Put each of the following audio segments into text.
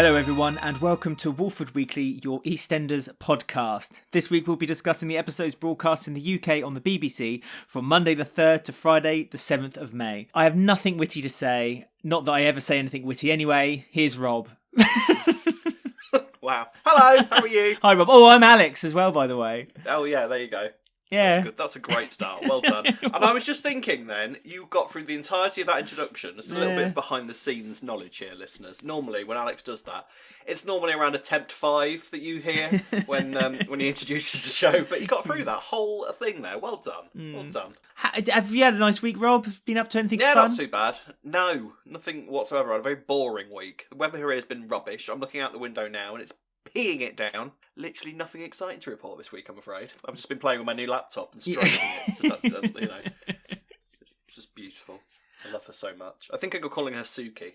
Hello everyone and welcome to Walford Weekly, your EastEnders podcast. This week we'll be discussing the episodes broadcast in the UK on the BBC from Monday the 3rd to Friday the 7th of May. I have nothing witty to say, not that I ever say anything witty anyway. Here's Rob. Wow. Hello, how are you? Hi Rob. Oh, I'm Alex as well, by the way. Oh yeah, there you go. Yeah. That's good. That's a great start. Well done. And I was just thinking then, you got through the entirety of that introduction. It's a little bit of behind the scenes knowledge here, listeners. Normally, when Alex does that, it's normally around attempt 5 that you hear when he introduces the show. But you got through that whole thing there. Well done. Well done. Have you had a nice week, Rob? Been up to anything Yeah, fun? not too bad. No, nothing whatsoever. I had a very boring week. The weather here has been rubbish. I'm looking out the window now and it's peeing it down. Literally nothing exciting to report this week, I'm afraid. I've just been playing with my new laptop and stroking it. You know, it's just beautiful. I love her so much. I think I'm calling her Suki.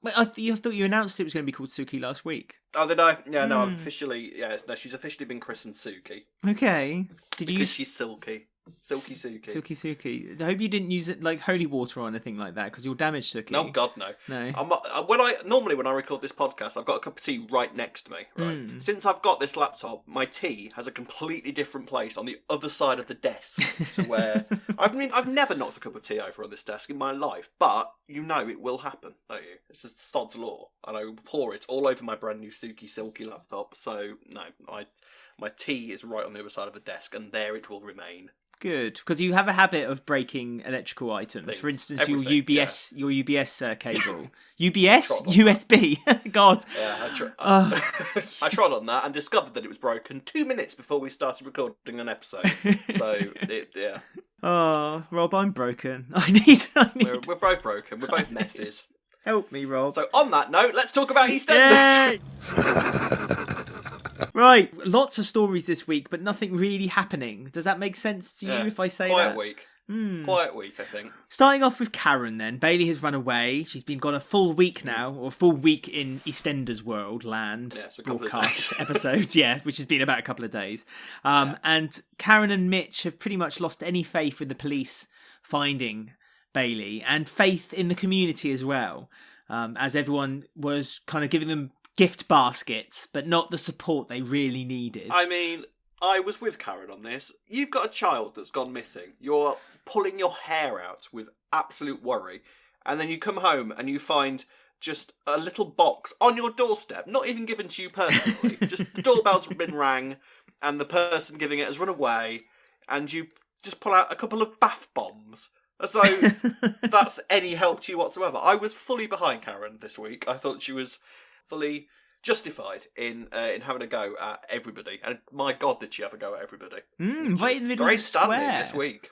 Wait, I thought you announced it was going to be called Suki last week. Oh, did I? Yeah, no, I've officially. Yeah, no, she's officially been christened Suki. Okay. Because she's silky. Silky Suki. Silky Suki. I hope you didn't use it like holy water or anything like that because you'll damage Suki. No, God, no. No. Normally when I record this podcast, I've got a cup of tea right next to me. Right. Since I've got this laptop, my tea has a completely different place on the other side of the desk to where I've never knocked a cup of tea over on this desk in my life, but you know it will happen, don't you? It's just sod's law, and I will pour it all over my brand new Suki Silky laptop. So no, my tea is right on the other side of the desk, and there it will remain. Good, because you have a habit of breaking electrical items. Things. For instance, Everything, your UBS cable. UBS? USB? God. Yeah, I tried on that and discovered that it was broken 2 minutes before we started recording an episode. So, yeah. Oh, Rob, I'm broken. I need... We're both broken. We're both messes. Help me, Rob. So, on that note, let's talk about EastEnders. Right, lots of stories this week, but nothing really happening. Does that make sense to you if I say Quiet that? Week. Quiet week, I think. Starting off with Karen then. Bailey has run away. She's been gone a full week now, or a full week in EastEnders world land. Yeah, so a couple broadcast of days. episodes, yeah, which has been about a couple of days. And Karen and Mitch have pretty much lost any faith in the police finding Bailey and faith in the community as well, as everyone was kind of giving them gift baskets, but not the support they really needed. I mean, I was with Karen on this. You've got a child that's gone missing. You're pulling your hair out with absolute worry. And then you come home and you find just a little box on your doorstep, not even given to you personally. Just the doorbell's been rang and the person giving it has run away. And you just pull out a couple of bath bombs. As though that's any help to you whatsoever. I was fully behind Karen this week. I thought she was fully justified in having a go at everybody, and my God, did she have a go at everybody? Right in the middle Lorraine of the Stanley square. this week.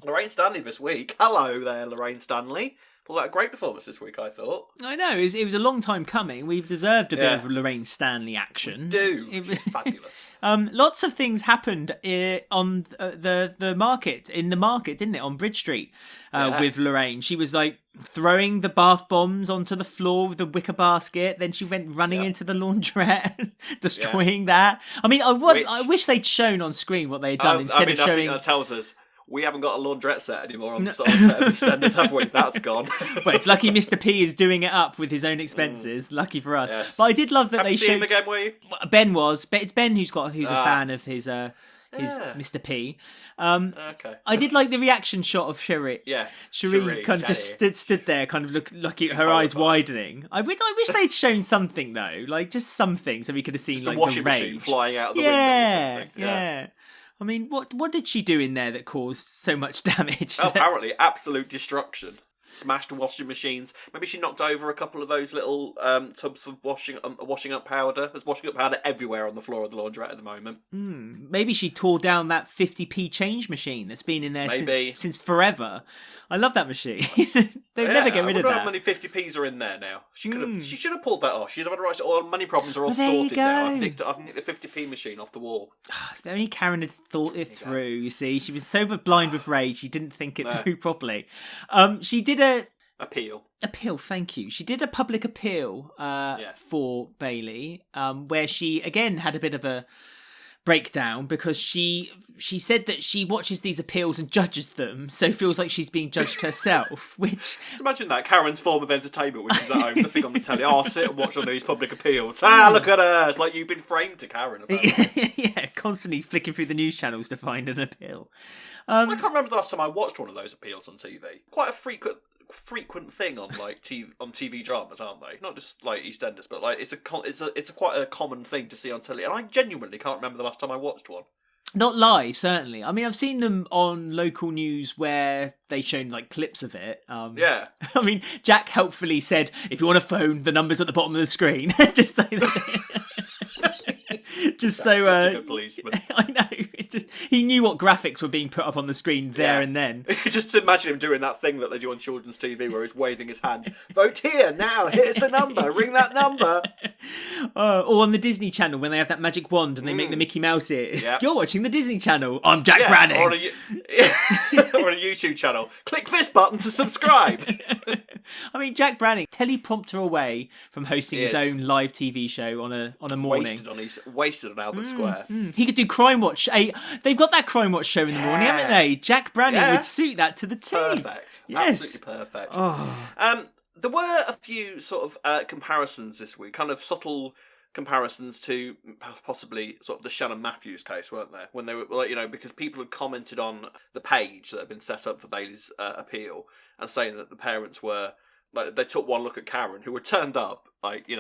Lorraine Stanley this week. Hello there, Lorraine Stanley. Pulled out a great performance this week, I thought. I know, it was a long time coming. We've deserved a bit of Lorraine Stanley action. We do. It was fabulous. Lots of things happened on the market, didn't it? On Bridge Street with Lorraine. She was like throwing the bath bombs onto the floor with the wicker basket. Then she went running into the laundrette, destroying that. I mean, I wish they'd shown on screen what they had done instead of showing. I think that tells us we haven't got a laundrette set anymore on the set of EastEnders, have we? That's gone. Well, it's lucky Mr. P is doing it up with his own expenses. Lucky for us. Yes. But I did love that Have they you seen showed him again, were you? Ben was. It's Ben who's a fan of his Mr. P. Okay. I did like the reaction shot of Cherie. Yes. Cherie kind of just stood there, kind of looking at her eyes widening. I wish they'd shown something though, like just something, so we could have seen just like a washing the rage machine flying out of the window or something. Yeah. I mean, what did she do in there that caused so much damage? Apparently, absolute destruction. Smashed washing machines. Maybe she knocked over a couple of those little tubs of washing up powder. There's washing up powder everywhere on the floor of the laundrette at the moment. Maybe she tore down that 50p change machine that's been in there since forever. I love that machine. They'll never get rid of that. I wonder how many 50p's are in there now. She should have pulled that off. She'd have had right. All money problems are all sorted now. I've nicked the 50p machine off the wall. If only Karen had thought it through. You see, she was so blind with rage, she didn't think it through properly. She did a appeal. Thank you. She did a public appeal for Bailey, where she again had a bit of a breakdown because she said that she watches these appeals and judges them, so feels like she's being judged herself, which... Just imagine that, Karen's form of entertainment, which is at home, the thing on the telly, I'll sit and watch on these public appeals. Look at her! It's like you've been framed to Karen. Yeah, constantly flicking through the news channels to find an appeal. I can't remember the last time I watched one of those appeals on TV. Quite a frequent thing on like TV dramas, aren't they? Not just like EastEnders, but like it's a quite a common thing to see on telly. And I genuinely can't remember the last time I watched one. Not live, certainly. I mean, I've seen them on local news where they've shown like clips of it. Yeah. I mean, Jack helpfully said, if you want to phone, the number's at the bottom of the screen. Just so that... Just so such a good policeman. I know. He knew what graphics were being put up on the screen there and then. Just imagine him doing that thing that they do on children's TV where he's waving his hand. Vote here now. Here's the number. Ring that number. Or on the Disney Channel when they have that magic wand and they make the Mickey Mouse ears. Yep. You're watching the Disney Channel. I'm Jack Branning. Or on a YouTube channel. Click this button to subscribe. I mean, Jack Branning, teleprompter away from hosting his own live TV show on a morning. Wasted on Albert Square. He could do Crime Watch. They've got that Crime Watch show in the morning, haven't they? Jack Branning would suit that to the T. Perfect. Yes. Absolutely perfect. Oh. There were a few sort of comparisons this week, kind of subtle comparisons to possibly sort of the Shannon Matthews case, weren't there? When they were, like, because people had commented on the page that had been set up for Bailey's appeal and saying that the parents were, like, they took one look at Karen, who had turned up, like,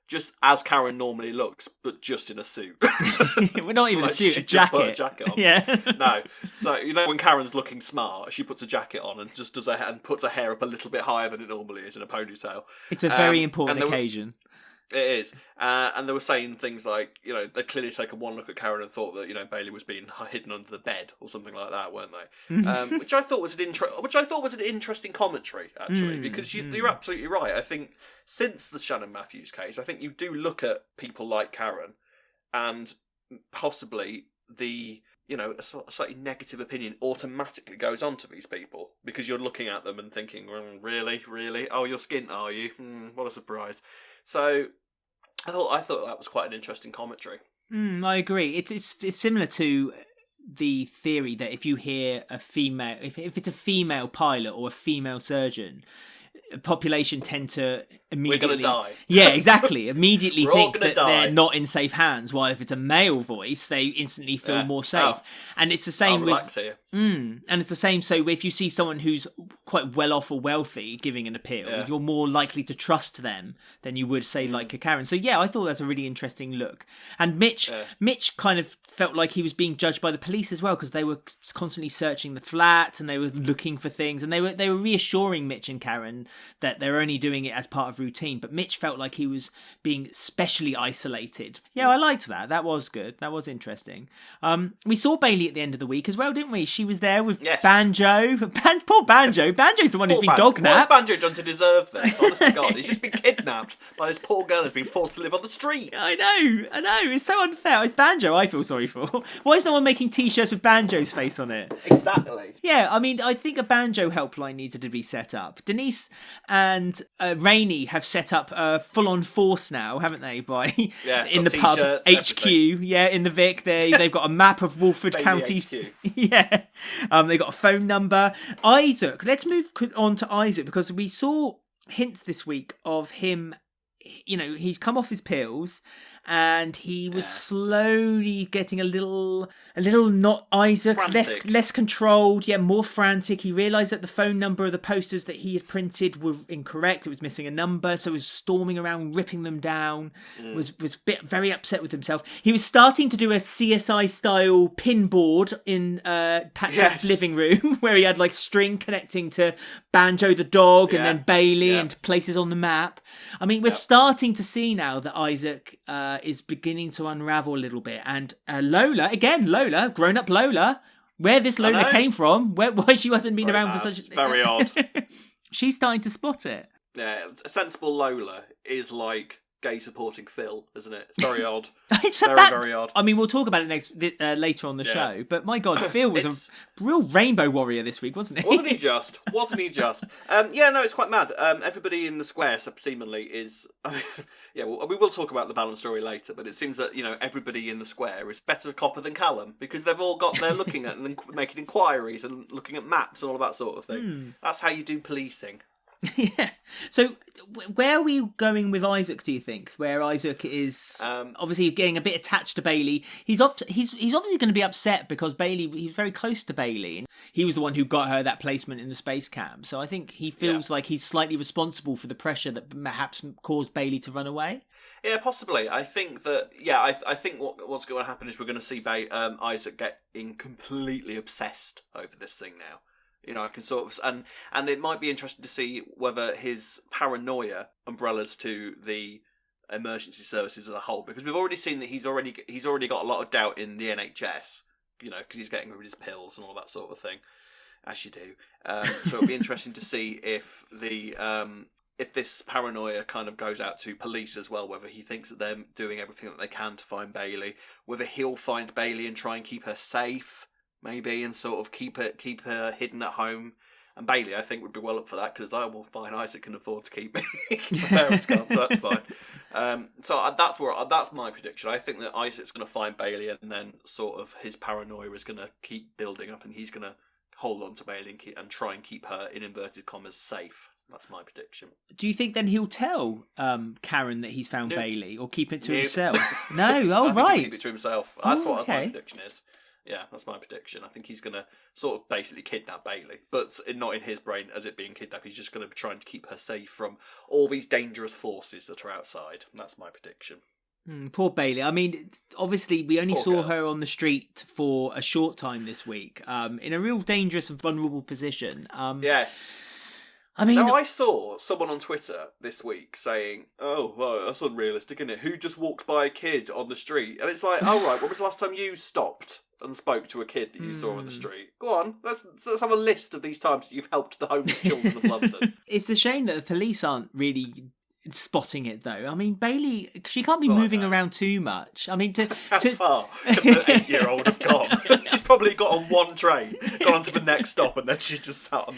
just as Karen normally looks, but just in a suit. We're not even like, a suit, she a jacket. Just put a jacket on. Yeah. No. So, when Karen's looking smart, she puts a jacket on and just puts her hair up a little bit higher than it normally is in a ponytail. It's a very important occasion. It is. And they were saying things like, they'd clearly taken one look at Karen and thought that, Bailey was being hidden under the bed or something like that, weren't they? Which I thought was an interesting commentary, actually, because you're absolutely right. I think since the Shannon Matthews case, I think you do look at people like Karen and possibly a slightly negative opinion automatically goes on to these people because you're looking at them and thinking, really? Oh, you're skint, are you? What a surprise. So I thought that was quite an interesting commentary. I agree. It's similar to the theory that if you hear a female, if it's a female pilot or a female surgeon, population tend to immediately... We're going to die. Yeah, exactly. Immediately think that die. They're not in safe hands, while if it's a male voice, they instantly feel more safe. And it's the same relax here. And it's the same, so if you see someone who's quite well off or wealthy giving an appeal, you're more likely to trust them than you would, say, like a Karen. So yeah, I thought that's a really interesting look. And Mitch kind of felt like he was being judged by the police as well, because they were constantly searching the flat and they were looking for things, and they were reassuring Mitch and Karen that they're only doing it as part of routine, but Mitch felt like he was being specially isolated. Yeah, I liked that. That was good. That was interesting. We saw Bailey at the end of the week as well, didn't we? She was there with Banjo. Poor Banjo. Banjo's the one who's been dognapped. What's Banjo done to deserve this? Honest to God, he's just been kidnapped by this poor girl who's been forced to live on the streets. I know. It's so unfair. It's Banjo I feel sorry for. Why is no one making t-shirts with Banjo's face on it? Exactly. Yeah, I mean, I think a Banjo helpline needed to be set up. Denise and Rainey have set up a full-on force now, haven't they? In the pub, HQ, in the Vic. They've got a map of Walford County. Yeah, they got a phone number. Isaac. Let's move on to Isaac, because we saw hints this week of him. He's come off his pills, and he was slowly getting a little not Isaac, frantic. less controlled, more frantic. He realised that the phone number of the posters that he had printed were incorrect. It was missing a number, so he was storming around, ripping them down. Was very upset with himself. He was starting to do a CSI style pinboard in Patrick's living room, where he had like string connecting to Banjo the dog and then Bailey and places on the map. I mean, we're starting to see now that Isaac is beginning to unravel a little bit. And Lola, grown-up Lola, where this Lola came from, why she hasn't been around for such... Very odd. She's starting to spot it. Yeah, a sensible Lola is like gay supporting Phil, isn't it? It's very odd. It's very odd. I mean, we'll talk about it later on the show. But my God, Phil was a real rainbow warrior this week, wasn't he? Wasn't he just? Yeah, no, it's quite mad. Everybody in the square, seemingly, is. We will talk about the balance story later, but it seems that everybody in the square is better copper than Callum because they've all they're looking at and making inquiries and looking at maps and all that sort of thing. That's how you do policing. Yeah. So where are we going with Isaac, do you think? Where Isaac is obviously getting a bit attached to Bailey. He's obviously going to be upset because he's very close to Bailey. And he was the one who got her that placement in the space camp. So I think he feels like he's slightly responsible for the pressure that perhaps caused Bailey to run away. Yeah, possibly. I think that, I think what's going to happen is we're going to see Isaac getting completely obsessed over this thing now. I can sort of, and it might be interesting to see whether his paranoia umbrellas to the emergency services as a whole, because we've already seen that he's already got a lot of doubt in the NHS, because he's getting rid of his pills and all that sort of thing, as you do. So it'll be interesting to see if this paranoia kind of goes out to police as well, whether he thinks that they're doing everything that they can to find Bailey, whether he'll find Bailey and try and keep her safe. Maybe, and sort of keep her hidden at home. And Bailey, I think, would be well up for that because Isaac can afford to keep me. My parents can't, so that's fine. That's my prediction. I think that Isaac's going to find Bailey, and then sort of his paranoia is going to keep building up, and he's going to hold on to Bailey and try and keep her, in inverted commas, safe. That's my prediction. Do you think then he'll tell Karen that he's found Bailey, or keep it to himself? No, I think right. he'll keep it to himself. That's what my prediction is. Yeah, that's my prediction. I think he's going to sort of basically kidnap Bailey, but not in his brain as it being kidnapped. He's just going to try and keep her safe from all these dangerous forces that are outside. And that's my prediction. Poor Bailey. I mean, obviously, we only saw her on the street for a short time this week, in a real dangerous and vulnerable position. Yes. I mean, now, I saw someone on Twitter this week saying, "Oh, well, that's unrealistic, isn't it? Who just walked by a kid on the street?" And it's like, "Oh, right, when was the last time you stopped and spoke to a kid that you saw on the street? Go on, let's have a list of these times that you've helped the homeless children of London." It's a shame that the police aren't really spotting it, though. I mean, Bailey, she can't be moving around too much. I mean, how far can the 8-year-old have gone? She's probably got on one train, gone on to the next stop, and then she just sat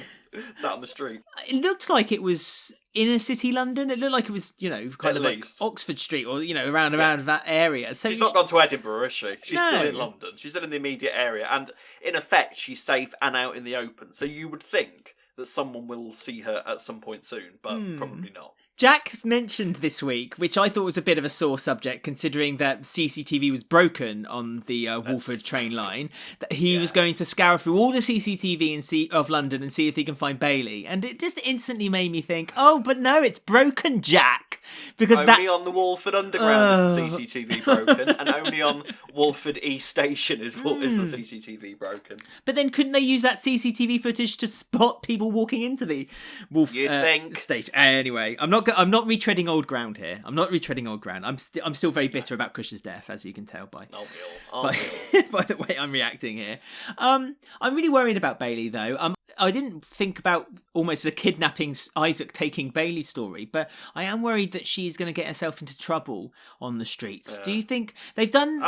on the street. It looked like it was inner city London. It looked like it was, kind of like Oxford Street or, around that area. So she's not gone to Edinburgh, is she? She's still in London. She's still in the immediate area. And in effect, she's safe and out in the open. So you would think that someone will see her at some point soon, but probably not. Jack mentioned this week, which I thought was a bit of a sore subject, considering that CCTV was broken on the Walford train line, that he was going to scour through all the CCTV of London and see if he can find Bailey. And it just instantly made me think, oh, but no, it's broken, Jack. Because only on the Walford Underground is the CCTV broken, and only on Walford East Station is the CCTV broken. But then couldn't they use that CCTV footage to spot people walking into the Walford station? Anyway, I'm not retreading old ground here. I'm still very bitter about Cush's death, as you can tell by the way I'm reacting here. I'm really worried about Bailey, though. I didn't think about almost the kidnapping Isaac taking Bailey story, but I am worried that she's going to get herself into trouble on the streets. Do you think they've done?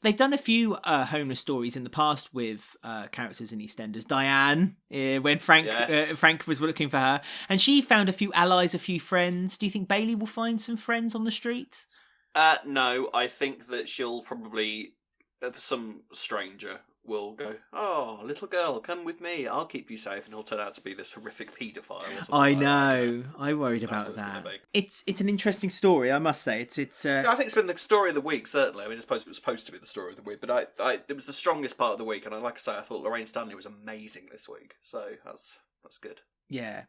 They've done a few homeless stories in the past with characters in EastEnders. Diane, when Frank was looking for her, and she found a few allies, a few friends. Do you think Bailey will find some friends on the streets? No, I think that she'll probably some stranger will go, "Oh, little girl, come with me. I'll keep you safe," and he'll turn out to be this horrific paedophile. I know. I worried about that. It's an interesting story, I must say. It's. I think it's been the story of the week. Certainly, I mean, it was supposed to be the story of the week, but it was the strongest part of the week, and like I say, I thought Lorraine Stanley was amazing this week. So that's good. Yeah.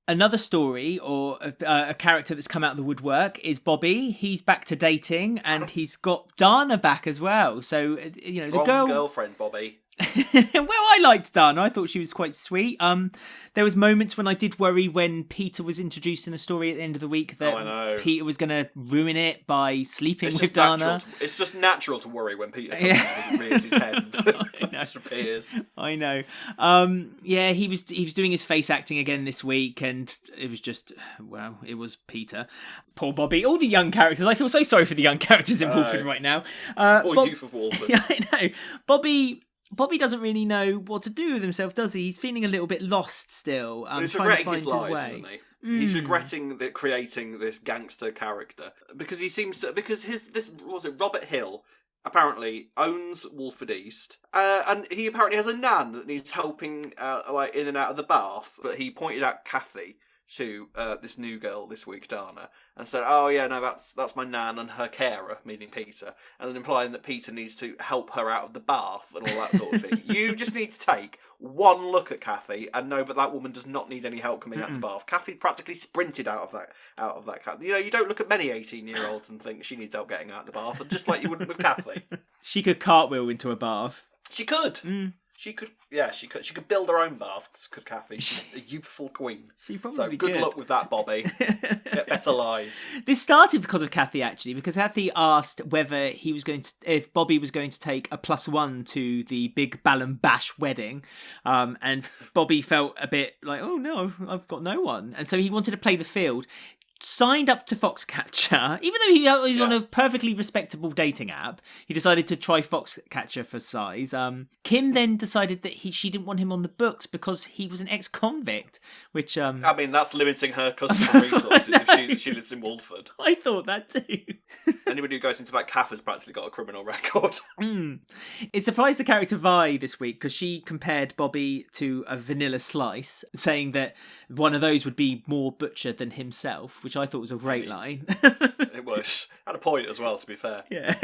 Another story, or a character that's come out of the woodwork, is Bobby. He's back to dating, and he's got Dana back as well. So, the girlfriend, Bobby. Well, I liked Dana. I thought she was quite sweet. There was moments when I did worry when Peter was introduced in a story at the end of the week that Peter was going to ruin it by sleeping with Dana. It's just natural to worry when Peter comes and rears his head and just appears. I know. Yeah, he was doing his face acting again this week, and it was just, well, it was Peter. Poor Bobby. All the young characters. I feel so sorry for the young characters in Walford right now. Youth of Walford. Yeah, I know. Bobby doesn't really know what to do with himself, does he? He's feeling a little bit lost still. He's regretting his lies, isn't he? He's regretting creating this gangster character because he seems to Robert Hill apparently owns Walford East, and he apparently has a nan that needs helping like in and out of the bath. But he pointed out Kathy to this new girl this week, Dana, and said, "Oh yeah, no, that's my nan and her carer," meaning Peter, and then implying that Peter needs to help her out of the bath and all that sort of thing. You just need to take one look at Kathy and know that woman does not need any help coming out of the bath. Kathy practically sprinted out of that cat. You know, you don't look at many 18-year-olds and think she needs help getting out of the bath, and just like you wouldn't with Kathy. She could cartwheel into a bath. She could. She could build her own bath, could Kathy. She's a youthful queen. She probably so good luck with that, Bobby. Get better lies. This started because of Kathy, actually, because Kathy asked whether if Bobby was going to take a +1 to the big Ballon Bash wedding, and Bobby felt a bit like, oh no, I've got no one, and so he wanted to play the field. Signed up to Foxcatcher, even though he's on a perfectly respectable dating app. He decided to try Foxcatcher for size. Kim then decided that she didn't want him on the books because he was an ex-convict, which I mean, that's limiting her customer resources if she lives in Walford. I thought that too. Anybody who goes into that cafe has practically got a criminal record. It surprised the character Vi this week because she compared Bobby to a vanilla slice, saying that one of those would be more butcher than himself, which I thought was a great line. It was. Had a point as well, to be fair. Yeah.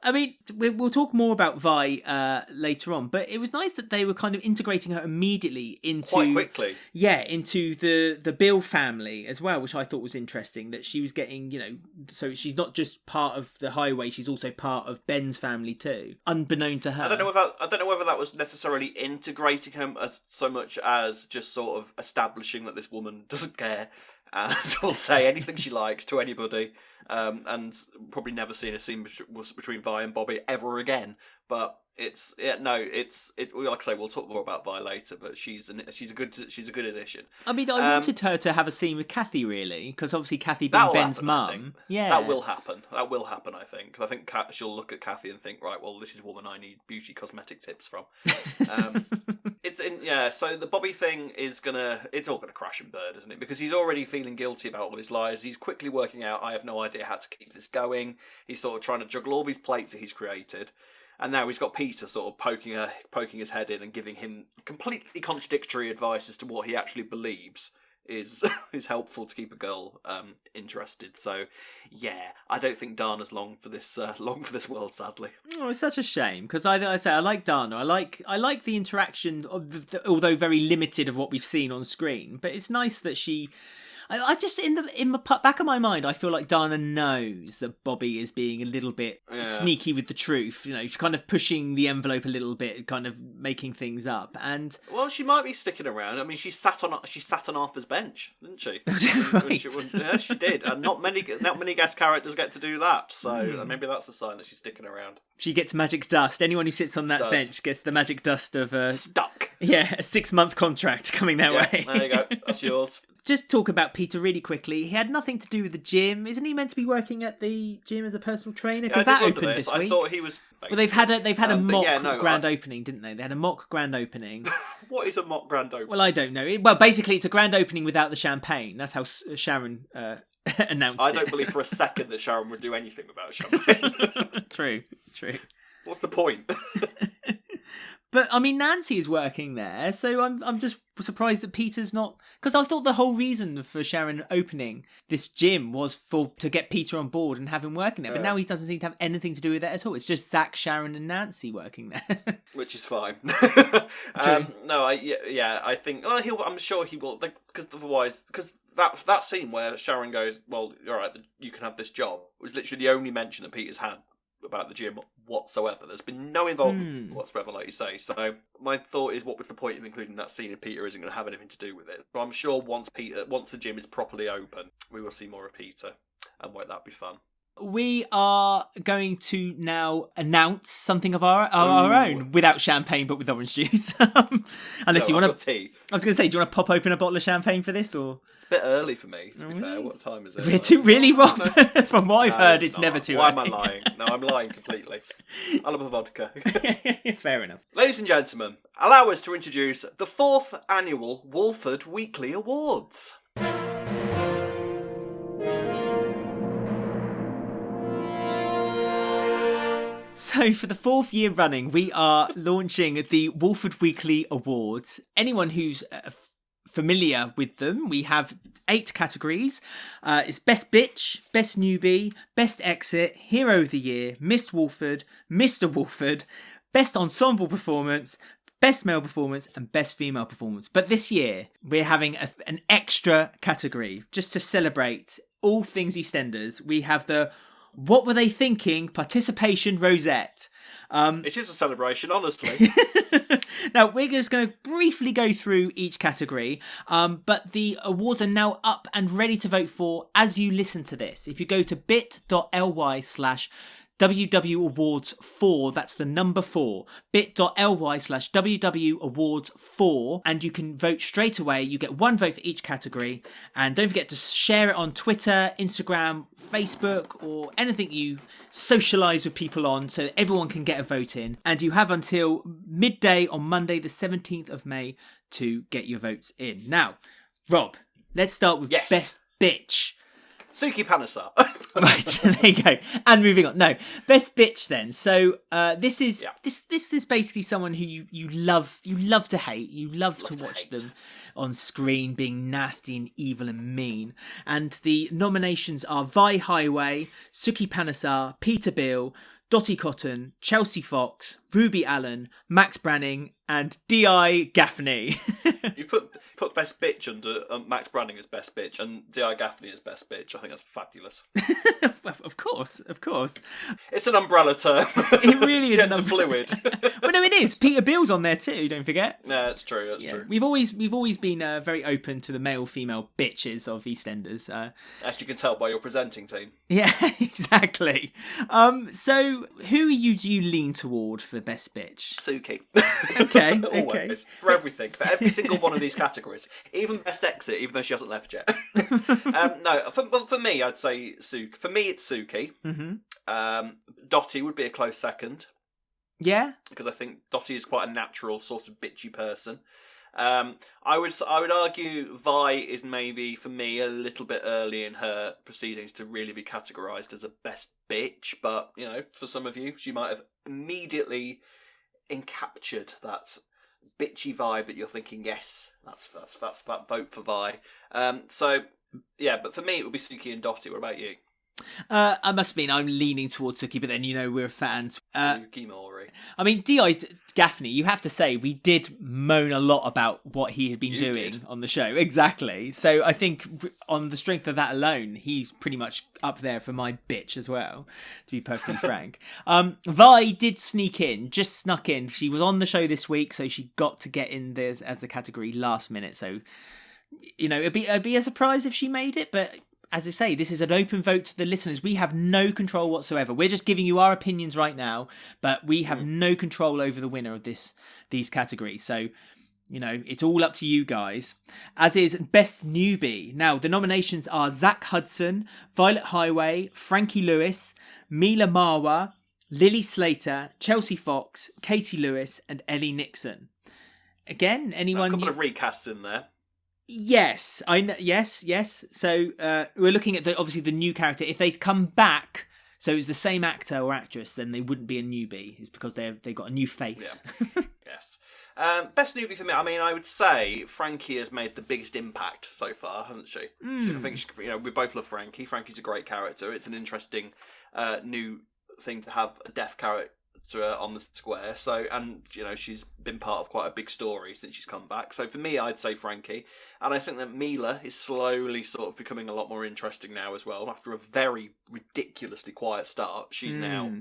I mean, we'll talk more about Vi later on, but it was nice that they were kind of integrating her immediately into... Quite quickly. Yeah, into the Bill family as well, which I thought was interesting, that she was getting, so she's not just part of the highway, she's also part of Ben's family too, unbeknown to her. I don't know whether that was necessarily integrating him as so much as just sort of establishing that this woman doesn't care and will say anything she likes to anybody, and probably never seen a scene between Vi and Bobby ever again. But it's like I say, we'll talk more about Vi later. But she's a good addition. I mean, I wanted her to have a scene with Kathy, really, because obviously Kathy being Ben's mum. Yeah, that will happen. I think. Because I think she'll look at Kathy and think, right, well, this is a woman I need beauty cosmetic tips from. So the Bobby thing it's all gonna crash and burn, isn't it? Because he's already feeling guilty about all his lies. He's quickly working out, I have no idea how to keep this going. He's sort of trying to juggle all these plates that he's created. And now he's got Peter sort of poking his head in and giving him completely contradictory advice as to what he actually believes is helpful to keep a girl interested. So yeah, I don't think Dana's long for this world, sadly. Oh, it's such a shame, because I like Dana. I like the interaction although very limited, of what we've seen on screen. But it's nice that she. I just in the back of my mind, I feel like Dana knows that Bobby is being a little bit sneaky with the truth. She's kind of pushing the envelope a little bit, kind of making things up. And well, she might be sticking around. I mean, she sat on Arthur's bench, didn't she? Right. Yeah, she did, and not many guest characters get to do that. So maybe that's a sign that she's sticking around. She gets magic dust. Anyone who sits on that bench gets the magic dust of stuck. Yeah, a 6-month contract coming their way. There you go. That's yours. Just talk about Peter really quickly. He had nothing to do with the gym. Isn't he meant to be working at the gym as a personal trainer? Because that opened this week. I thought he was. Well, they've had a mock grand opening, didn't they? They had a mock grand opening. What is a mock grand opening? Well, I don't know. Well, basically, it's a grand opening without the champagne. That's how Sharon announced it. I don't believe for a second that Sharon would do anything without champagne. True. What's the point? But I mean, Nancy is working there, so I'm just surprised that Peter's not. Because I thought the whole reason for Sharon opening this gym was to get Peter on board and have him working there. But now he doesn't seem to have anything to do with it at all. It's just Zach, Sharon, and Nancy working there, which is fine. I think I'm sure he will, because otherwise, because that scene where Sharon goes, well, all right, you can have this job, was literally the only mention that Peter's had about the gym whatsoever. There's been no involvement whatsoever, like you say. So my thought is, what was the point of including that scene if Peter isn't going to have anything to do with it? So I'm sure once the gym is properly open, we will see more of Peter, and won't that be fun? We are going to now announce something of our own, without champagne but with orange juice. Unless you want to tea. I was going to say, do you want to pop open a bottle of champagne for this, or? It's a bit early for me, to be fair. What time is it? We're too really, Rob? From what I've heard, it's never too Why early. am I lying? No, I'm lying completely. I love a vodka. Fair enough. Ladies and gentlemen, allow us to introduce the 4th annual Walford Weekly Awards. So for the 4th year running, we are launching the Walford Weekly Awards. Anyone who's familiar with them, we have 8 categories. It's Best Bitch, Best Newbie, Best Exit, Hero of the Year, Miss Walford, Mr. Walford, Best Ensemble Performance, Best Male Performance, and Best Female Performance. But this year, we're having an extra category just to celebrate all things EastEnders. We have the What Were They Thinking Participation Rosette. It is a celebration, honestly. Now, we're just going to briefly go through each category, but the awards are now up and ready to vote for as you listen to this. If you go to bit.ly/WW Awards 4, that's the number 4, bit.ly/WW Awards 4, and you can vote straight away. You get 1 vote for each category, and don't forget to share it on Twitter, Instagram, Facebook, or anything you socialise with people on, so everyone can get a vote in. And you have until midday on Monday the 17th of May to get your votes in. Now, Rob, let's start with Best Bitch. Suki Panesar. Right, there you go. And moving on. No, Best Bitch then. So this is basically someone who you love to hate. You love to watch them on screen being nasty and evil and mean. And the nominations are Vi Highway, Suki Panesar, Peter Beale, Dottie Cotton, Chelsea Fox, Ruby Allen, Max Branning, and D.I. Gaffney. You put Best Bitch under Max Branning as Best Bitch and D.I. Gaffney as Best Bitch. I think that's fabulous. Well, of course. It's an umbrella term. It really is gender fluid. Well, no, it is. Peter Beale's on there too. Don't forget. No, that's true. That's true. We've always been very open to the male-female bitches of EastEnders. As you can tell by your presenting team. Yeah, exactly. So who do you lean toward for Best Bitch? Suki. Okay. Always. For everything. For every single one of these categories. Even Best Exit, even though she hasn't left yet. No, for me, I'd say Suki. For me, it's Suki. Mm-hmm. Dottie would be a close second. Yeah? Because I think Dottie is quite a natural sort of bitchy person. I would argue Vi is maybe, for me, a little bit early in her proceedings to really be categorised as a best bitch, but, you know, for some of you, she might have immediately encaptured that bitchy vibe that you're thinking, yes, that's that vote for Vi. So, yeah, but for me, it would be Suki and Dottie. What about you? I must admit, I'm leaning towards Suki, but then, we're fans. Suki Mori. I mean, D.I. Gaffney, you have to say, we did moan a lot about what he had been doing on the show. Exactly. So I think on the strength of that alone, he's pretty much up there for my bitch as well, to be perfectly frank. Vi did snuck in. She was on the show this week, so she got to get in there as the category last minute. So, it'd be a surprise if she made it, but as I say, this is an open vote to the listeners. We have no control whatsoever. We're just giving you our opinions right now, but we have no control over the winner of these categories. So, it's all up to you guys. As is Best Newbie. Now, the nominations are Zach Hudson, Violet Highway, Frankie Lewis, Mila Marwa, Lily Slater, Chelsea Fox, Katie Lewis, and Ellie Nixon. Again, anyone? A couple of recasts in there. Yes, I know. Yes. So we're looking at obviously the new character. If they'd come back, so it's the same actor or actress, then they wouldn't be a newbie. It's because they've got a new face. Yeah. Yes. Best newbie for me. I mean, I would say Frankie has made the biggest impact so far, hasn't she? I think we both love Frankie. Frankie's a great character. It's an interesting new thing to have a deaf character on the square. So, and she's been part of quite a big story since she's come back. So for me, I'd say Frankie, and I think that Mila is slowly sort of becoming a lot more interesting now as well. After a very ridiculously quiet start, she's now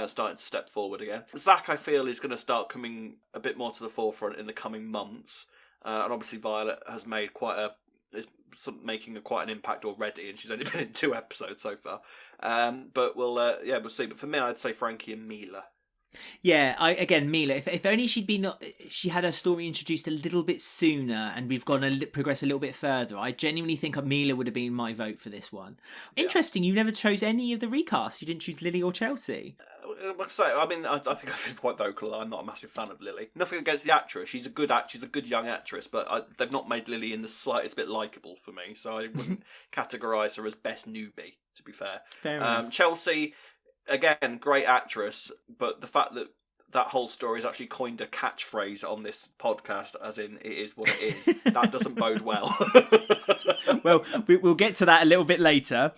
starting to step forward again. Zach, I feel, is going to start coming a bit more to the forefront in the coming months. And obviously Violet has made is making quite an impact already, and she's only been in 2 episodes so far. But we'll see. But for me, I'd say Frankie and Mila. Yeah, Mila. If only she had her story introduced a little bit sooner, and we've progressed a little bit further. I genuinely think Mila would have been my vote for this one. Yeah. Interesting, you never chose any of the recasts. You didn't choose Lily or Chelsea. Like I say, I think I've been quite vocal. I'm not a massive fan of Lily. Nothing against the actress. She's a good young actress, but they've not made Lily in the slightest bit likeable for me. So I wouldn't categorise her as best newbie. To be fair, Chelsea. Again, great actress, but the fact that whole story has actually coined a catchphrase on this podcast, as in "it is what it is," that doesn't bode well. Well, we'll get to that a little bit later.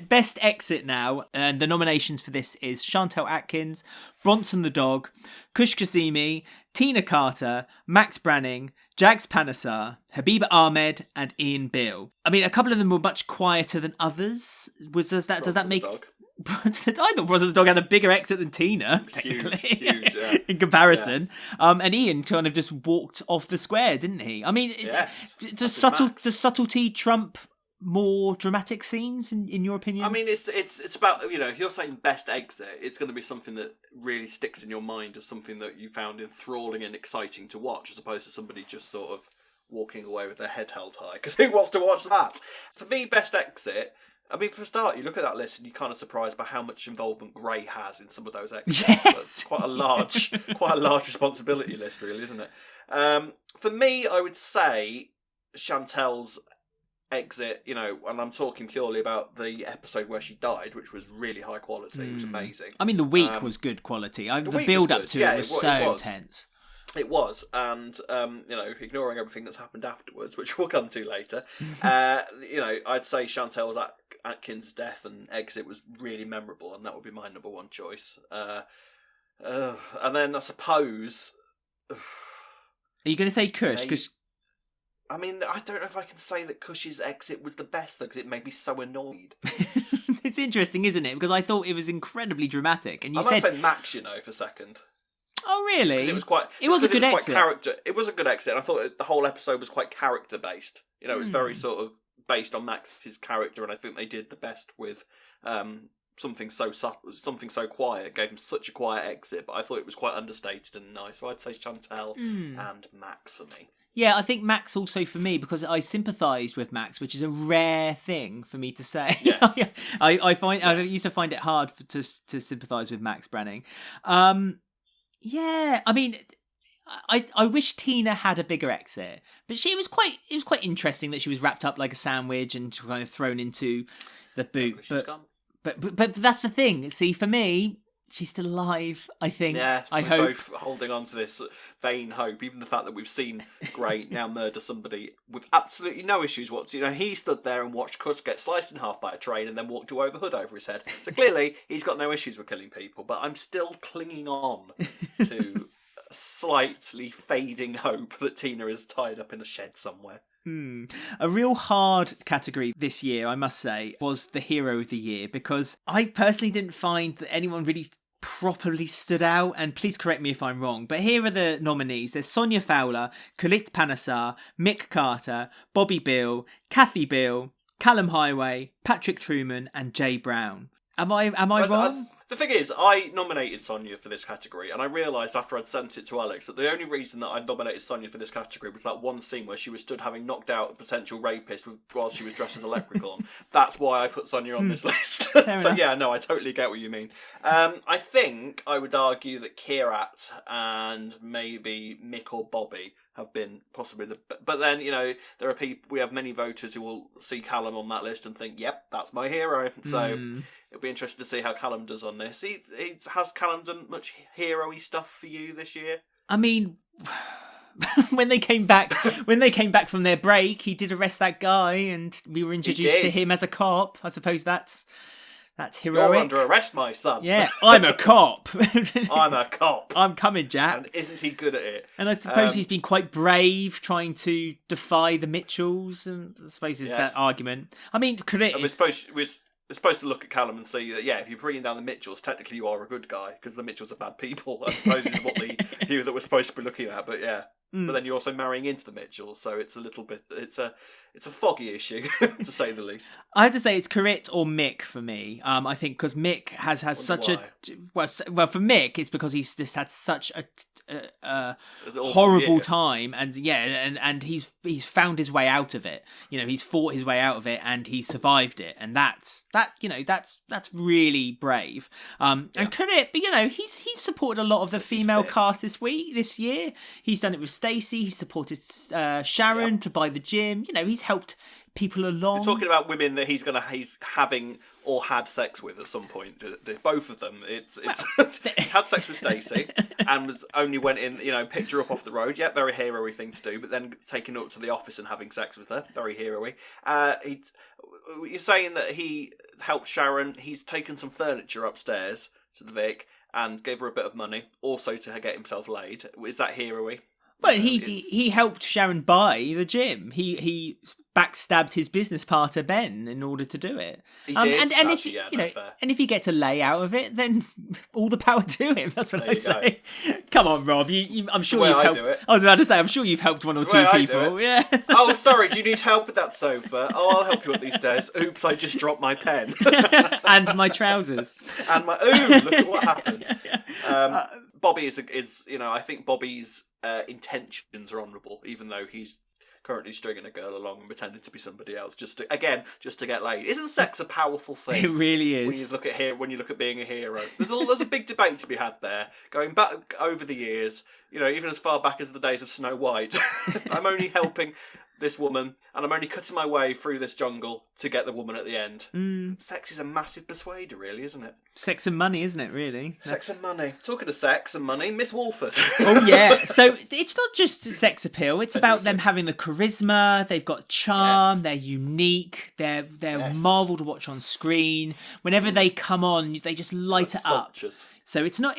Best exit now, and the nominations for this is Chantel Atkins, Bronson the Dog, Kush Kasimi, Tina Carter, Max Branning, Jags Panasar, Habiba Ahmed, and Ian Beale. I mean, a couple of them were much quieter than others. Does that make? I thought Bronson the Dog had a bigger exit than Tina, huge, yeah. in comparison. Yeah. And Ian kind of just walked off the square, didn't he? I mean, does subtlety trump more dramatic scenes, in your opinion? I mean, it's about, if you're saying best exit, it's going to be something that really sticks in your mind as something that you found enthralling and exciting to watch, as opposed to somebody just sort of walking away with their head held high. Because who wants to watch that? For me, best exit. I mean, for a start, you look at that list and you're kind of surprised by how much involvement Gray has in some of those exits. Yes, quite a large responsibility list, really, isn't it? For me, I would say Chantel's exit. And I'm talking purely about the episode where she died, which was really high quality. It was amazing. I mean, the week was good quality. The build up to it was so intense. It was, and ignoring everything that's happened afterwards, which we'll come to later, I'd say Chantel's Atkins' death and exit was really memorable, and that would be my number one choice. And then I suppose, are you going to say Kush? Because I mean, I don't know if I can say that Kush's exit was the best, though, because it made me so annoyed. It's interesting, isn't it? Because I thought it was incredibly dramatic, and you said... I might say Max, for a second. Oh, really? It was quite. It was a good exit. It was a good exit. I thought the whole episode was quite character based. It was very sort of based on Max's character, and I think they did the best with something so subtle, something so quiet. It gave him such a quiet exit, but I thought it was quite understated and nice. So I'd say Chantel and Max for me. Yeah, I think Max also for me, because I sympathised with Max, which is a rare thing for me to say. Yes. I used to find it hard to sympathise with Max Branning. Yeah, I mean, I wish Tina had a bigger exit, but it was quite interesting that she was wrapped up like a sandwich and kind of thrown into the boot. But that's the thing. See, for me, she's still alive, I think. Yeah, I we're hope. Both holding on to this vain hope. Even the fact that we've seen Gray now murder somebody with absolutely no issues whatsoever. He stood there and watched Kush get sliced in half by a train and then walked away with a hood over his head. So clearly, he's got no issues with killing people. But I'm still clinging on to slightly fading hope that Tina is tied up in a shed somewhere. A real hard category this year, I must say, was the Hero of the Year, because I personally didn't find that anyone really properly stood out, and please correct me if I'm wrong, but here are the nominees. There's Sonia Fowler, Khalid Panasar, Mick Carter, Bobby Beale, Kathy Beale, Callum Highway, Patrick Truman, and Jay Brown. Am I wrong? The thing is, I nominated Sonia for this category, and I realised after I'd sent it to Alex that the only reason that I nominated Sonia for this category was that one scene where she was stood having knocked out a potential rapist while she was dressed as a leprechaun. That's why I put Sonia on this list. So yeah, no, I totally get what you mean. I think I would argue that Kirat and maybe Mick or Bobby have been possibly but then, there are people, we have many voters who will see Callum on that list and think, yep, that's my hero. So it'll be interesting to see how Callum does on this. Has Callum done much hero-y stuff for you this year? I mean, when they came back from their break, he did arrest that guy, and we were introduced to him as a cop. I suppose that's heroic. You're under arrest, my son. Yeah, I'm a cop. I'm a cop. I'm coming, Jack. And isn't he good at it? And I suppose he's been quite brave trying to defy the Mitchells, and I suppose it's that argument. I mean, we're supposed to look at Callum and see that, if you're bringing down the Mitchells, technically you are a good guy, because the Mitchells are bad people, I suppose is what the view that we're supposed to be looking at, but yeah. But then you're also marrying into the Mitchells, so it's a little bit, it's a foggy issue, to say the least. I have to say it's Corinne or Mick for me. I think because Mick has such why. well, for Mick it's because he's just had such a horrible time, and and he's found his way out of it. He's fought his way out of it, and he's survived it, and that's really brave. And Corinne, but he's supported a lot of the female cast this year. He's done it with Stacey. He's supported Sharon to buy the gym. He's helped people along. You're talking about women that he's having or had sex with at some point. Both of them. It's he had sex with Stacey and only went in, picked her up off the road. Yeah, very hero-y thing to do. But then taking her up to the office and having sex with her, very hero-y. You're saying that he helped Sharon. He's taken some furniture upstairs to the Vic and gave her a bit of money, also to get himself laid. Is that hero-y? Well, he helped Sharon buy the gym. He backstabbed his business partner Ben in order to do it. He did. And if he gets a lay out of it, then all the power to him. That's what I say. Come on, Rob. I'm sure you've helped. I was about to say, I'm sure you've helped one or two people. Yeah. Oh, sorry. Do you need help with that sofa? Oh, I'll help you with these stairs. Oops, I just dropped my pen. And my trousers. And my look at what happened. Bobby is I think Bobby's intentions are honourable, even though he's currently stringing a girl along and pretending to be somebody else just to get laid. Isn't sex a powerful thing? It really is. When you look at being a hero, there's a big debate to be had there, going back over the years. Even as far back as the days of Snow White. I'm only helping this woman, and I'm only cutting my way through this jungle to get the woman at the end. Sex is a massive persuader, really, isn't it? Sex and money, isn't it, really? Sex and money. Talking of sex and money, Miss Walford. Oh, yeah. So it's not just sex appeal. It's about them having the charisma. They've got charm. Yes. They're unique. They're marvel to watch on screen. Whenever they come on, they just light it up. So it's not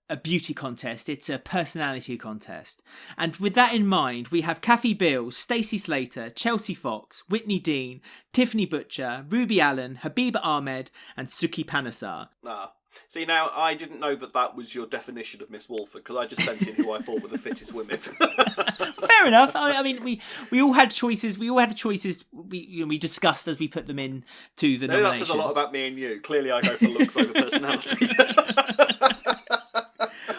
a beauty contest, it's a personality contest. And with that in mind, we have Kathy Bill, Stacey Slater, Chelsea Fox, Whitney Dean, Tiffany Butcher, Ruby Allen, Habiba Ahmed, and Suki Panesar. See, now, I didn't know that was your definition of Miss Walford, because I just sent in who I thought were the fittest women. Fair enough. I mean, we all had choices. We all had choices we discussed as we put them in to the nominations. That says a lot about me and you. Clearly, I go for looks over personality.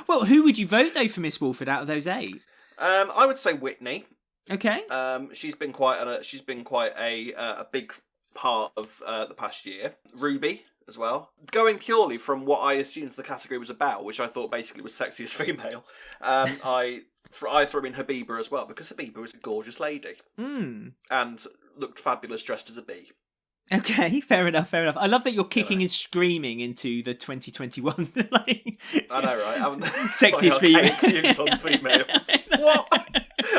Well, who would you vote, though, for Miss Walford out of those 8? I would say Whitney. Okay. She's been quite a big part of the past year. Ruby as well. Going purely from what I assumed the category was about, which I thought basically was sexiest female, I threw in Habiba as well, because Habiba was a gorgeous lady. And looked fabulous dressed as a bee. Okay, fair enough. I love that you're kicking and screaming into the 2021. I know, right? Sexiest female. Views on females. What?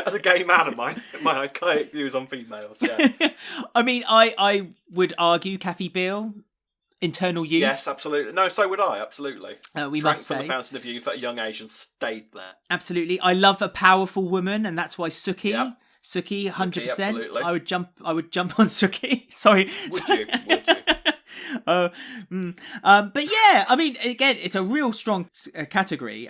As a gay man, my archaic views on females, yeah. I mean, I would argue Kathy Beale, internal youth. Yes, absolutely. No, so would I, absolutely. We Drank must say. from the fountain of youth at a young age and stayed there. Absolutely. I love a powerful woman, and that's why Suki... Yep. Suki, 100%. Absolutely. I would jump on Suki. Sorry. Would you? But yeah, I mean, again, it's a real strong category.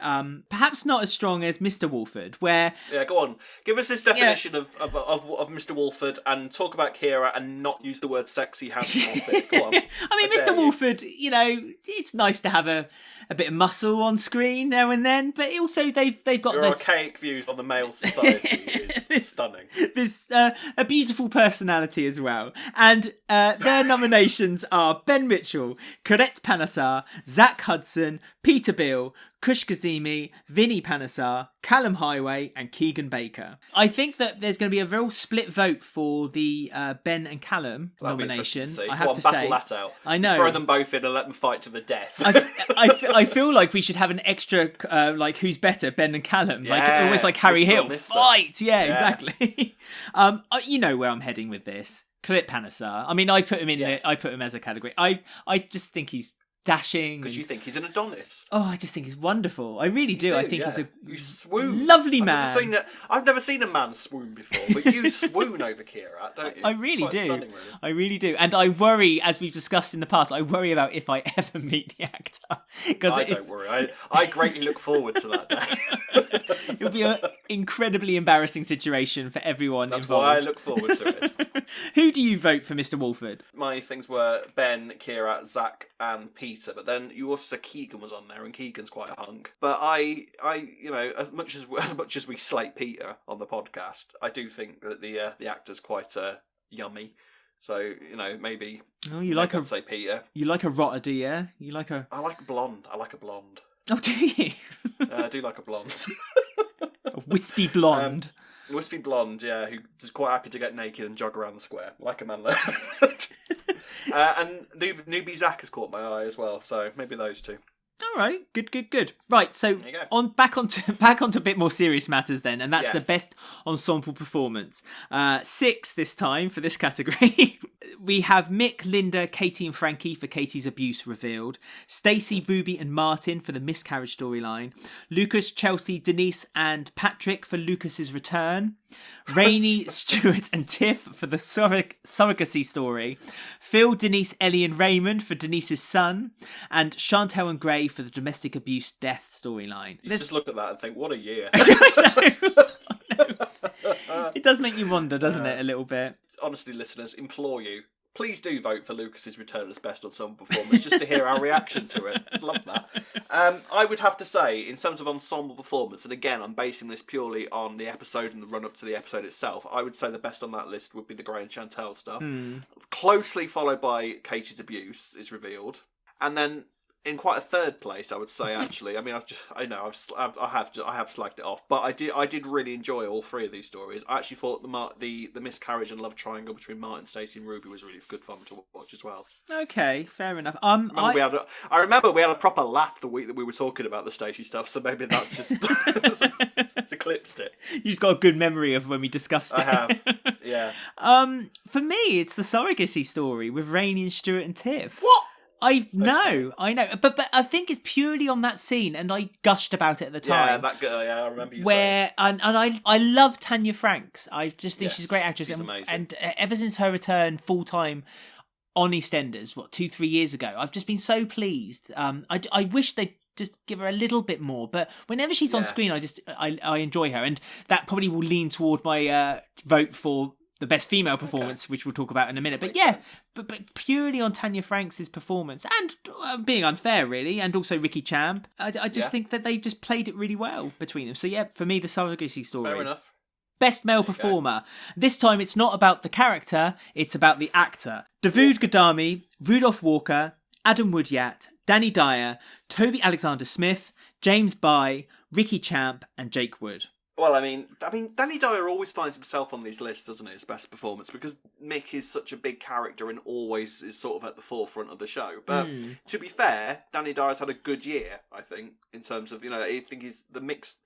Perhaps not as strong as Mr. Walford, where... Yeah, go on. Give us this definition of Mr. Walford and talk about Kira and not use the word sexy, handsome, or fit. Go on. I mean, Mr. Walford, it's nice to have a bit of muscle on screen now and then, but also they've got Your this... archaic views on the male society is stunning. This a beautiful personality as well. And their nominations are Ben Mitchell, Corette Panesar, Zach Hudson, Peter Bill, Kush Kazemi, Vinny Panesar, Callum Highway, and Keegan Baker. I think that there's going to be a real split vote for the Ben and Callum nomination. I have to say, battle that out. I know. Throw them both in and let them fight to the death. I feel like we should have an extra who's better, Ben and Callum, almost like Harry Hill fight. Yeah, exactly. You know where I'm heading with this. Corette Panesar. I mean, I put him in there. I put him as a category. I just think he's dashing. Because you think he's an Adonis. Oh, I just think he's wonderful. I really do. I think he's a you swoon. lovely man. I've never seen a man swoon before, but you swoon over Kierat, don't you? I really do. Stunning, really. I really do. And I worry, as we've discussed in the past, I worry about if I ever meet the actor. I don't worry. I greatly look forward to that day. It'll be an incredibly embarrassing situation for everyone That's involved. why I look forward to it. Who do you vote for Mr. Walford? My things were Ben, Kierat, Zach, and Peter. But then you also said Keegan was on there, and Keegan's quite a hunk. But I, as much as we slate Peter on the podcast, I do think that the actor's quite yummy. So maybe. Oh, you like I'd say Peter. You like a rotter, do you? You like a. I like blonde. I like a blonde. Oh, do you? I do like a blonde. A wispy blonde. Wispy blonde, yeah, who's quite happy to get naked and jog around the square like a man. And newbie Zach has caught my eye as well, so maybe those two. All right, good. Right, so back onto a bit more serious matters then, and that's the best ensemble performance. 6 this time for this category. We have Mick, Linda, Katie and Frankie for Katie's abuse revealed. Stacey, Ruby and Martin for the miscarriage storyline. Lucas, Chelsea, Denise and Patrick for Lucas's return. Rainey, Stuart and Tiff for the surrogacy story. Phil, Denise, Ellie and Raymond for Denise's son. And Chantel and Gray for the domestic abuse death storyline. You just look at that and think, what a year. I know. It does make you wonder, doesn't it, a little bit? Honestly, listeners, implore you, please do vote for Lucas's return as best ensemble performance, just to hear our reaction to it. I'd love that. I would have to say, in terms of ensemble performance, and again, I'm basing this purely on the episode and the run-up to the episode itself, I would say the best on that list would be the Gray and Chantel stuff. Closely followed by Katie's abuse is revealed. And then in quite a third place, I would say, actually. I mean, I have slagged it off, but I did really enjoy all three of these stories. I actually thought the miscarriage and love triangle between Martin, Stacey, and Ruby was really good fun to watch as well. Okay, fair enough. I remember we had a proper laugh the week that we were talking about the Stacey stuff, so maybe that's just it's eclipsed it. You just got a good memory of when we discussed it. I have, yeah. For me, it's the surrogacy story with Rainey and Stuart and Tiff. What? I know, but I think it's purely on that scene, and I gushed about it at the time. Yeah, that girl. Yeah, I remember you saying. And I love Tanya Franks. I just think she's a great actress, she's amazing. And ever since her return full time on EastEnders, 2-3 years ago, I've just been so pleased. I wish they'd just give her a little bit more, but whenever she's on screen, I enjoy her, and that probably will lean toward my vote for the best female performance, which we'll talk about in a minute. But but purely on Tanya Franks' performance, and being unfair, really, and also Ricky Champ, I just think that they just played it really well between them. So, for me, the surrogacy story. Fair enough. Best male performer. This time, it's not about the character, it's about the actor. Dawood Gadami, Rudolph Walker, Adam Woodyat, Danny Dyer, Toby Alexander-Smith, James Bai, Ricky Champ, and Jake Wood. Well, I mean, Danny Dyer always finds himself on these lists, doesn't he, as best performance, because Mick is such a big character and always is sort of at the forefront of the show. But to be fair, Danny Dyer's had a good year, I think, in terms of, I think he's the mix.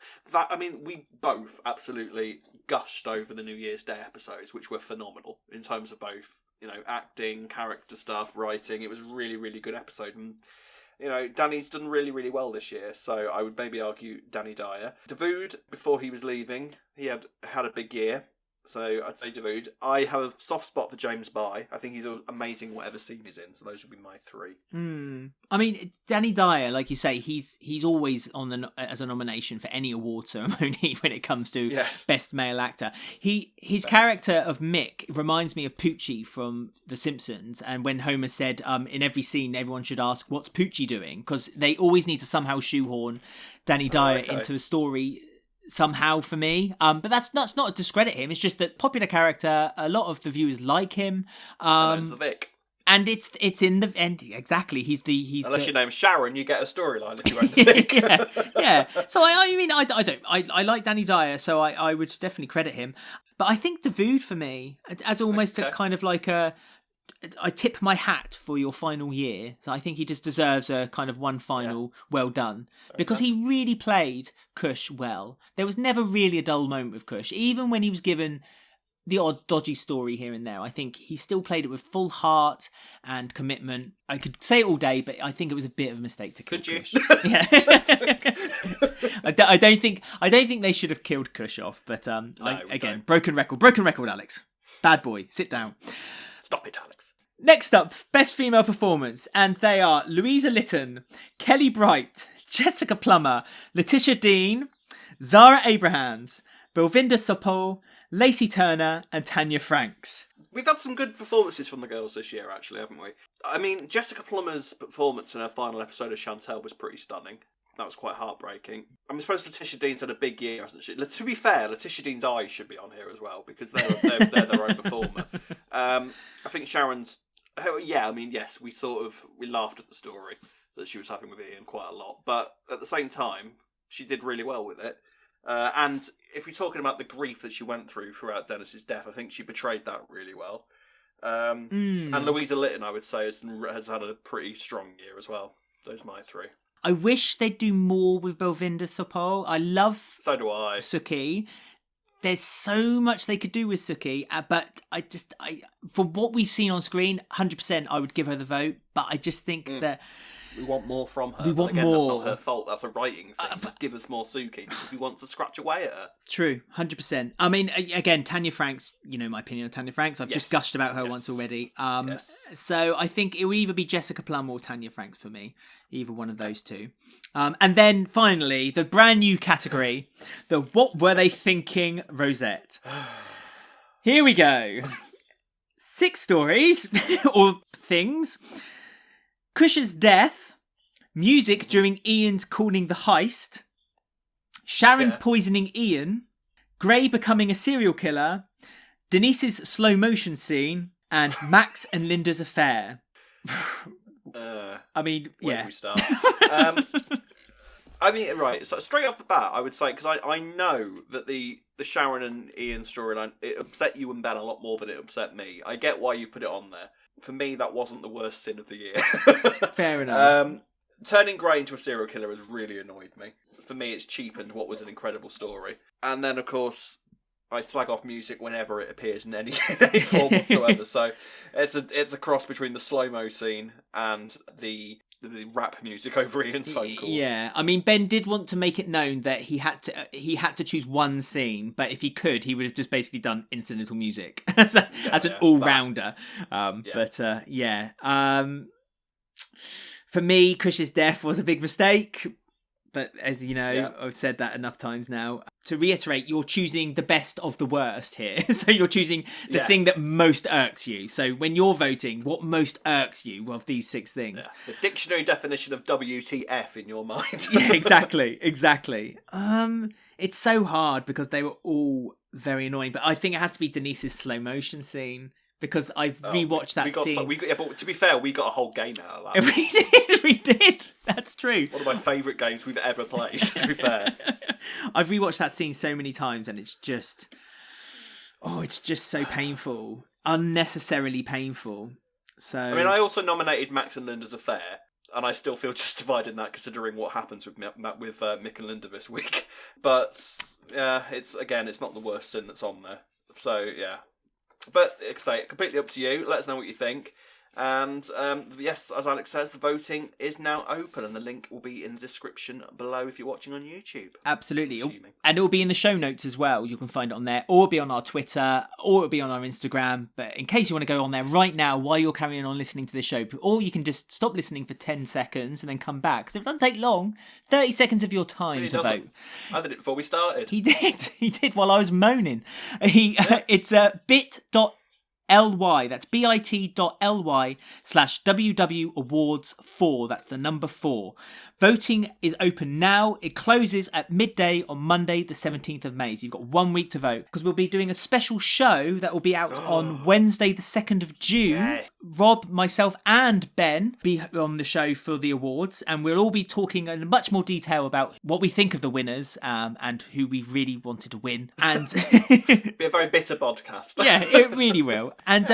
We both absolutely gushed over the New Year's Day episodes, which were phenomenal in terms of both, acting, character stuff, writing. It was a really, really good episode. And Danny's done really, really well this year, so I would maybe argue Danny Dyer. Dawood, before he was leaving, he had a big year, so I'd say Dawood. I have a soft spot for James Bai. I think he's amazing whatever scene he's in, so those would be my 3. I mean, Danny Dyer, like you say, he's always on as a nomination for any award ceremony when it comes to best male actor. His character of Mick reminds me of Poochie from The Simpsons, and when Homer said in every scene everyone should ask what's Poochie doing, because they always need to somehow shoehorn Danny Dyer into a story somehow for me, but that's not to discredit him. It's just that popular character, a lot of the viewers like him, and it's the Vic. And it's in the end exactly. He's unless your name's Sharon, you get a storyline if you won't the Vic. yeah. So I like Danny Dyer, so I would definitely credit him. But I think Dawood for me as almost a kind of like I tip my hat for your final year. So I think he just deserves a kind of one final well done, because he really played Kush well. There was never really a dull moment with Kush, even when he was given the odd dodgy story here and there. I think he still played it with full heart and commitment. I could say it all day, but I think it was a bit of a mistake to kill Kush. Yeah. I don't think they should have killed Kush off, but again, broken record, Alex. Bad boy, sit down. Stop it, Alex. Next up, best female performance, and they are Louisa Lytton, Kelly Bright, Jessica Plummer, Letitia Dean, Zara Abrahams, Belvinda Sopol, Lacey Turner, and Tanya Franks. We've had some good performances from the girls this year, actually, haven't we? I mean, Jessica Plummer's performance in her final episode of Chantel was pretty stunning. That was quite heartbreaking. I suppose Letitia Dean's had a big year, hasn't she? To be fair, Letitia Dean's eyes should be on here as well, because they're their own performer. I think Sharon's... yes, we laughed at the story that she was having with Ian quite a lot, but at the same time, she did really well with it. And if we're talking about the grief that she went through throughout Dennis's death, I think she portrayed that really well. And Louisa Lytton, I would say, has had a pretty strong year as well. Those are my three. I wish they'd do more with Belvinda Sopol. I love So do I. Suki. There's so much they could do with Suki, but I from what we've seen on screen, 100% I would give her the vote, but I just think that... We want more from her. We want again, more. That's not her fault. That's a writing thing. Just give us more Suki because we want to scratch away at her. True, 100%. I mean, again, Tanya Franks, you know my opinion on Tanya Franks. I've just gushed about her once already. So I think it will either be Jessica Plum or Tanya Franks for me. Either one of those two. And then finally, the brand new category, the What Were They Thinking Rosette. Here we go. 6 stories or things. Kush's death, music during Ian's calling the heist, Sharon poisoning Ian, Gray becoming a serial killer, Denise's slow motion scene, and Max and Linda's affair. Where do we start? Right, so straight off the bat, I would say, because I know that the Sharon and Ian storyline, it upset you and Ben a lot more than it upset me. I get why you put it on there. For me, that wasn't the worst sin of the year. Fair enough. Turning Gray into a serial killer has really annoyed me. For me, it's cheapened what was an incredible story. And then, of course, I slag off music whenever it appears in any form whatsoever. So it's a cross between the slow-mo scene and the rap music over Ian's phone call. Yeah, I mean, Ben did want to make it known that he had to choose one scene, but if he could, he would have just basically done incidental music as an all-rounder. For me, Kush's death was a big mistake. But as you know, I've said that enough times now. To reiterate, you're choosing the best of the worst here. So you're choosing the thing that most irks you. So when you're voting, what most irks you of these 6 things? Yeah. The dictionary definition of WTF in your mind. Yeah, exactly. It's so hard because they were all very annoying. But I think it has to be Denise's slow motion scene. Because I've rewatched that scene. But to be fair, we got a whole game out of that. We did. That's true. One of my favourite games we've ever played, to be fair. I've rewatched that scene so many times and it's just so painful. Unnecessarily painful. So I mean, I also nominated Max and Linda's affair, and I still feel justified in that considering what happens with Mick and Linda this week. But it's not the worst sin that's on there. So yeah. But, like I say, completely up to you. Let us know what you think. And, yes, as Alex says, the voting is now open and the link will be in the description below if you're watching on YouTube. Absolutely. And it will be in the show notes as well. You can find it on there, or it'll be on our Twitter, or it'll be on our Instagram. But in case you want to go on there right now while you're carrying on listening to the show, or you can just stop listening for 10 seconds and then come back. Because it doesn't take long. 30 seconds of your time to vote. I did it before we started. He did while I was moaning. It's bit.ly, that's bit.ly/WW Awards 4. That's the number 4. Voting is open now. It closes at midday on Monday, the 17th of May. So you've got 1 week to vote because we'll be doing a special show that will be out on Wednesday, the 2nd of June. Yeah. Rob, myself, and Ben be on the show for the awards, and we'll all be talking in much more detail about what we think of the winners and who we really wanted to win. And be a very bitter podcast. Yeah, it really will. And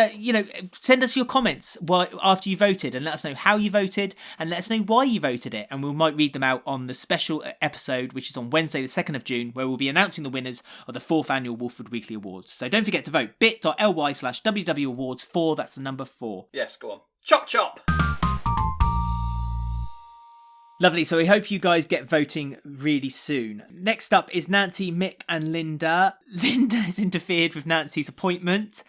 send us your comments after you voted, and let us know how you voted, and let us know why you voted it, and we'll might read them out on the special episode, which is on Wednesday, the 2nd of June, where we'll be announcing the winners of the 4th annual Walford Weekly Awards. So don't forget to vote. bit.ly/WW Awards 4. That's the number 4. Yes, go on. Chop, chop! Lovely. So we hope you guys get voting really soon. Next up is Nancy, Mick and Linda. Linda has interfered with Nancy's appointment.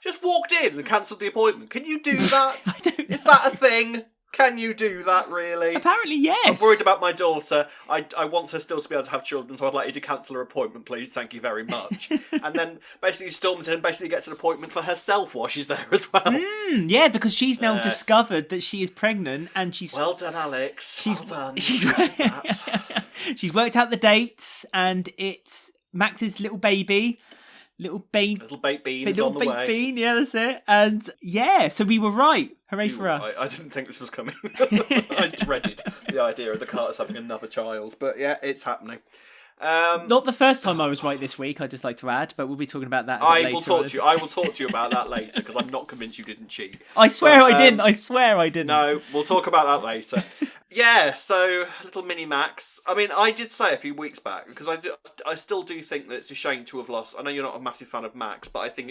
Just walked in and cancelled the appointment. Can you do that? I don't know. Is that a thing? Can you do that, really? Apparently, yes. I'm worried about my daughter. I want her still to be able to have children, so I'd like you to cancel her appointment, please. Thank you very much. And then basically storms in and basically gets an appointment for herself while she's there as well. Yeah, because she's now discovered that she is pregnant, and she's... Well done, Alex. Well done. She's worked out the dates, and it's Max's little baby. Little baked beans on the way. Bean, yeah, that's it. And yeah, so we were right. Hooray for us. I didn't think this was coming. I dreaded the idea of the Carters having another child. But yeah, it's happening. Not the first time I was right this week, I'd just like to add, but we'll be talking about that later. I will talk to you about that later, because I'm not convinced you didn't cheat. I swear I didn't. No, we'll talk about that later. Yeah, so little mini Max. I mean, I did say a few weeks back, because I still do think that it's a shame to have lost. I know you're not a massive fan of Max, but I think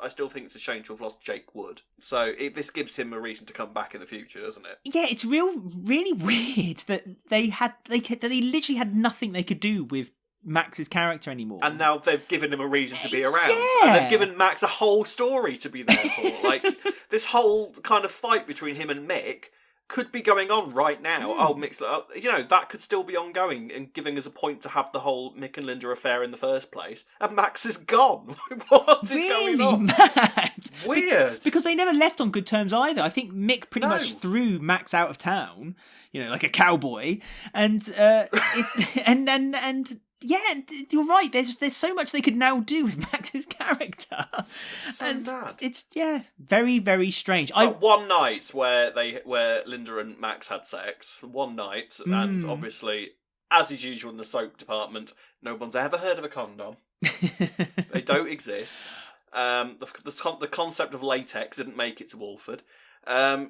I still think it's a shame to have lost Jake Wood. So this gives him a reason to come back in the future, doesn't it? Yeah, it's really weird that they literally had nothing they could do with Max's character anymore. And now they've given him a reason to be around. Yeah. And they've given Max a whole story to be there for. Like, this whole kind of fight between him and Mick could be going on right now. Oh, Mick's, that could still be ongoing and giving us a point to have the whole Mick and Linda affair in the first place. And Max is gone. What is going on? Mad. Weird. Because they never left on good terms either. I think Mick pretty much threw Max out of town, like a cowboy. And it's and yeah, you're right. There's so much they could now do with Max's character. So bad. It's very, very strange. One night where Linda and Max had sex. One night, and obviously, as is usual in the soap department, no one's ever heard of a condom. They don't exist. The concept of latex didn't make it to Walford.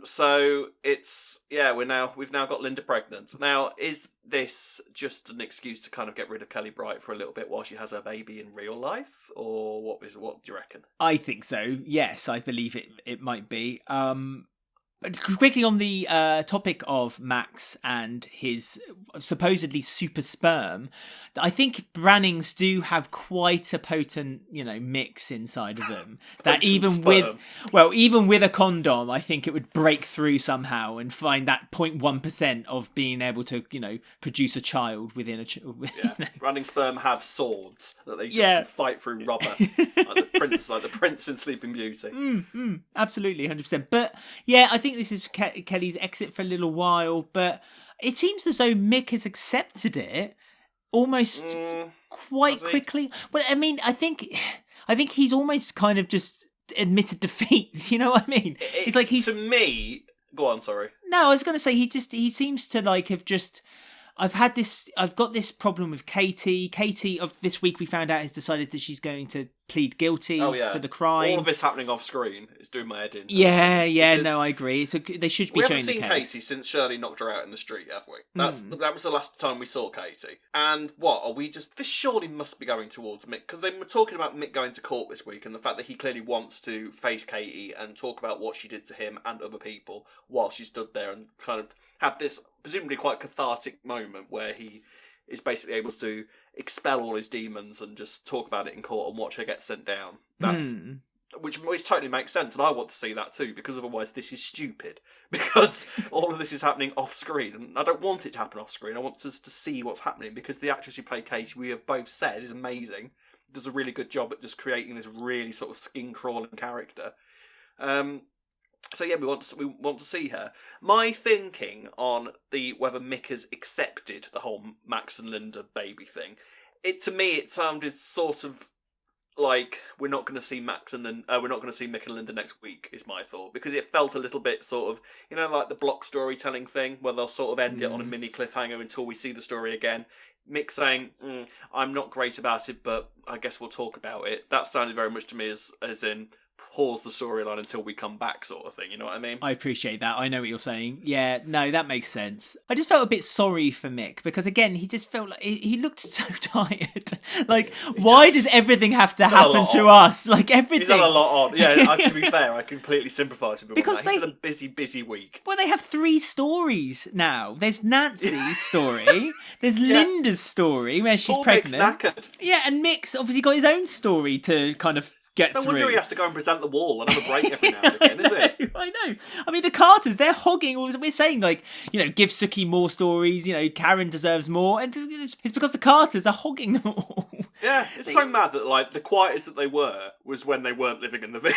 So we've now got Linda pregnant. Now, is this just an excuse to kind of get rid of Kelly Bright for a little bit while she has her baby in real life, or what do you reckon? I think so. Yes, I believe it might be. Quickly on the topic of Max and his supposedly super sperm, I think Brannings do have quite a potent, mix inside of them. That even with a condom, I think it would break through somehow and find that 0.1% of being able to, produce a child within a. Brannings sperm have swords that they just can fight through rubber, like the prince in Sleeping Beauty. Absolutely, 100%. But yeah, I think this is Kelly's exit for a little while, but it seems as though Mick has accepted it almost quite quickly. But I mean, I think he's almost kind of just admitted defeat. You know what I mean? To me. Go on, sorry. No, I was going to say he seems to have just. I've got this problem with Katie. Katie of this week we found out has decided that she's going to plead guilty for the crime. All of this happening off screen is doing my head in. No, I agree. So they should be showing the case. We haven't seen Katie since Shirley knocked her out in the street, have we? That was the last time we saw Katie. And what are we just? This surely must be going towards Mick, because they were talking about Mick going to court this week and the fact that he clearly wants to face Katie and talk about what she did to him and other people while she stood there and kind of have this presumably quite cathartic moment where he is basically able to expel all his demons and just talk about it in court and watch her get sent down. Which totally makes sense, and I want to see that too, because otherwise this is stupid. Because all of this is happening off screen, and I don't want it to happen off screen. I want us to see what's happening, because the actress who played Katie, we have both said, is amazing. Does a really good job at just creating this really sort of skin crawling character. So yeah, we want to see her. My thinking on whether Mick has accepted the whole Max and Linda baby thing, to me it sounded sort of like we're not going to see Mick and Linda next week, is my thought, because it felt a little bit sort of like the block storytelling thing where they'll sort of end it on a mini cliffhanger until we see the story again. Mick saying, I'm not great about it, but I guess we'll talk about it. That sounded very much to me as in pause the storyline until we come back sort of thing, you know what I mean? I appreciate that. I know what you're saying. Yeah, no, that makes sense. I just felt a bit sorry for Mick because, again, he just felt like he looked so tired. Like, why does everything have to happen to us? Like, everything. He's had a lot on. Yeah, to be fair, I completely sympathise with him because he's had a busy, busy week. Well, they have 3 stories now. There's Nancy's story. There's Linda's story where she's pregnant. Mick's knackered. Yeah, and Mick's obviously got his own story to kind of get through. No wonder he has to go and present the wall and have a break every now and again, is it? I know. I mean, the Carters, they're hogging all this. We're saying, like, give Suki more stories, Karen deserves more. And it's because the Carters are hogging them all. Yeah, it's so mad that, like, the quietest that they were was when they weren't living in the Vic.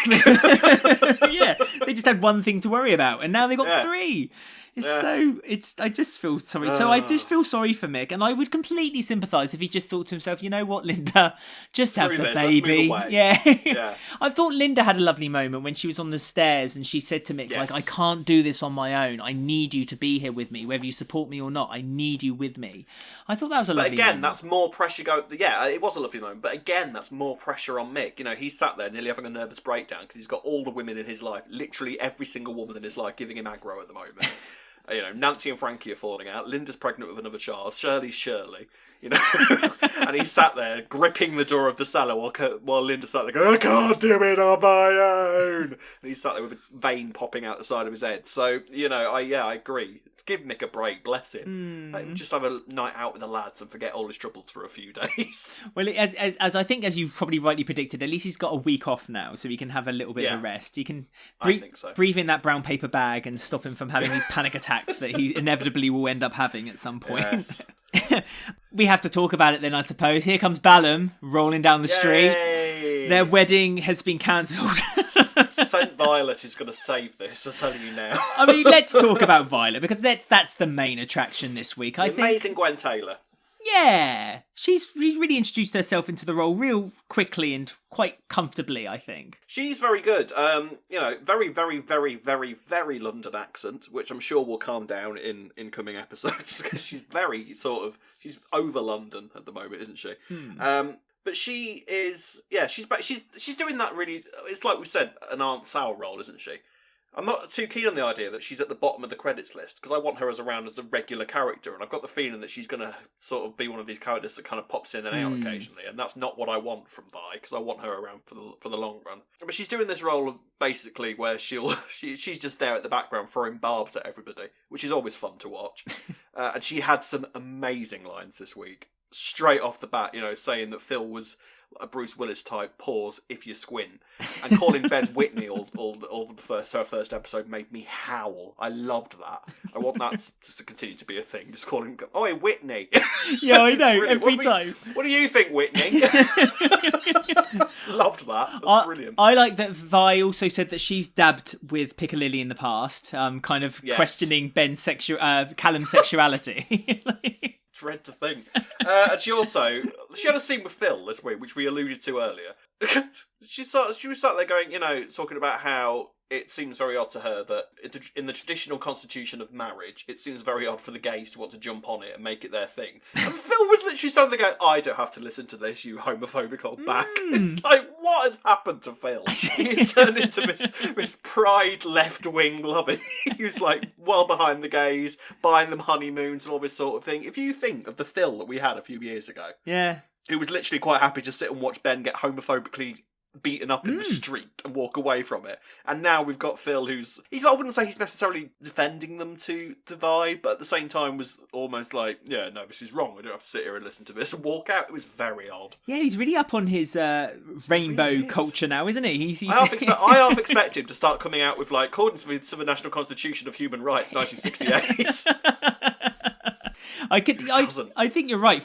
Yeah, they just had one thing to worry about, and now they've got 3. I just feel sorry. So I just feel sorry for Mick, and I would completely sympathise if he just thought to himself, you know what, Linda, just have the baby. Yeah. I thought Linda had a lovely moment when she was on the stairs and she said to Mick, like, I can't do this on my own. I need you to be here with me, whether you support me or not. I need you with me. I thought that was a lovely moment. But again, that's more pressure Yeah, it was a lovely moment, but again, that's more pressure on Mick. He's sat there nearly having a nervous breakdown because he's got all the women in his life, literally every single woman in his life, giving him aggro at the moment. Nancy and Frankie are falling out. Linda's pregnant with another child. Shirley's Shirley. And he's sat there gripping the door of the cellar while Linda's sat there going, I can't do it on my own. And he's sat there with a vein popping out the side of his head. So, I agree. Give Mick a break, bless him. Let him just have a night out with the lads and forget all his troubles for a few days. Well, as I think, as you probably rightly predicted, at least he's got a week off now, so he can have a little bit of a rest. You can breathe in that brown paper bag and stop him from having these panic attacks that he inevitably will end up having at some point. Yes. We have to talk about it then, I suppose. Here comes Ballum rolling down the street. Their wedding has been cancelled. St. Violet is going to save this, I'm telling you now. I mean, let's talk about Violet, because that's the main attraction this week, I think. Amazing Gwen Taylor. Yeah, she's really introduced herself into the role real quickly and quite comfortably, I think. She's very good. Very, very, very, very, very London accent, which I'm sure will calm down in incoming episodes, because she's very she's over London at the moment, isn't she? But she is, she's doing that really. It's like we said, an Aunt Sal role, isn't she? I'm not too keen on the idea that she's at the bottom of the credits list, because I want her as a regular character, and I've got the feeling that she's going to sort of be one of these characters that kind of pops in and out occasionally, and that's not what I want from Vi, because I want her around for the long run. But she's doing this role of basically where she's just there at the background throwing barbs at everybody, which is always fun to watch. And she had some amazing lines this week. Straight off the bat, saying that Phil was a Bruce Willis type, pause, if you squint. And calling Ben Whitney all her first episode made me howl. I loved that. I want that just to continue to be a thing. Just calling him, oi, Whitney. Yeah, I know, every time. What do you think, Whitney? Loved that. That was brilliant. I like that Vi also said that she's dabbed with Piccadilly in the past, kind of questioning Callum's sexuality. Dread to think. And she had a scene with Phil this week, which we alluded to earlier. She was sat there going, talking about how it seems very odd to her that in the traditional constitution of marriage, it seems very odd for the gays to want to jump on it and make it their thing. And Phil was literally standing there going, I don't have to listen to this, you homophobic old back. It's like, what has happened to Phil? He's turned into this pride left-wing lovey. He's like well behind the gays, buying them honeymoons and all this sort of thing. If you think of the Phil that we had a few years ago, who was literally quite happy to sit and watch Ben get homophobically beaten up in the street and walk away from it. And now we've got Phil I wouldn't say he's necessarily defending them to Vi, but at the same time was almost like, yeah, no, this is wrong. I don't have to sit here and listen to this and walk out. It was very odd. Yeah, he's really up on his rainbow culture now, isn't he? I half expect him to start coming out with, like, according to the National Constitution of Human Rights, 1968. I think you're right.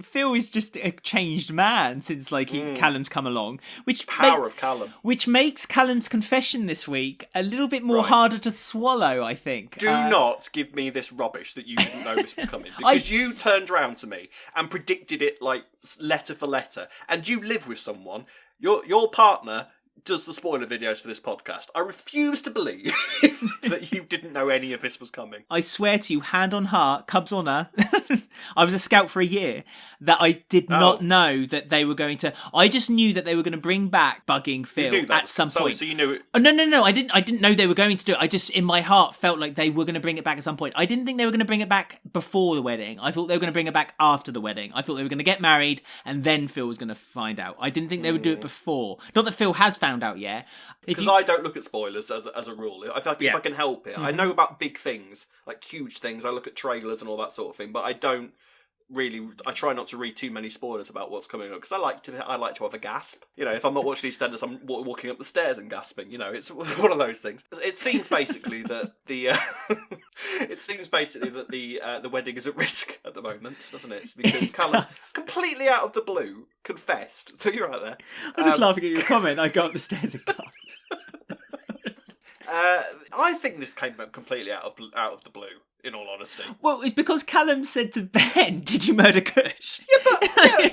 Phil is just a changed man since Callum's come along, of Callum, which makes Callum's confession this week a little bit more harder to swallow, I think. Do not give me this rubbish that you didn't know this was coming, because you turned round to me and predicted it like letter for letter, and you live with someone, your partner does the spoiler videos for this podcast. I refuse to believe that you didn't know any of this was coming. I swear to you, hand on heart, Cubs honour, I was a scout for a year, that I did not know that they were going to... I just knew that they were going to bring back bugging Phil at some point. So you knew it... Oh, no, I didn't know they were going to do it. I just, in my heart, felt like they were going to bring it back at some point. I didn't think they were going to bring it back before the wedding. I thought they were going to bring it back after the wedding. I thought they were going to get married and then Phil was going to find out. I didn't think they would do it before. Not that Phil has found out yet. Because I don't look at spoilers as a rule. I feel like if I can help it. I know about big things, like huge things. I look at trailers and all that sort of thing, but I don't really... I try not to read too many spoilers about what's coming up, because I like to have a gasp. You know, if I'm not watching EastEnders, I'm walking up the stairs and gasping. You know, it's one of those things. It seems basically that the the wedding is at risk at the moment, doesn't it? It's because Callum, completely out of the blue, confessed. So you're right there. I'm just laughing at your comment. I go up the stairs and gasped. I think this came up completely out of the blue, in all honesty. Well, it's because Callum said to Ben, "Did you murder Kush?"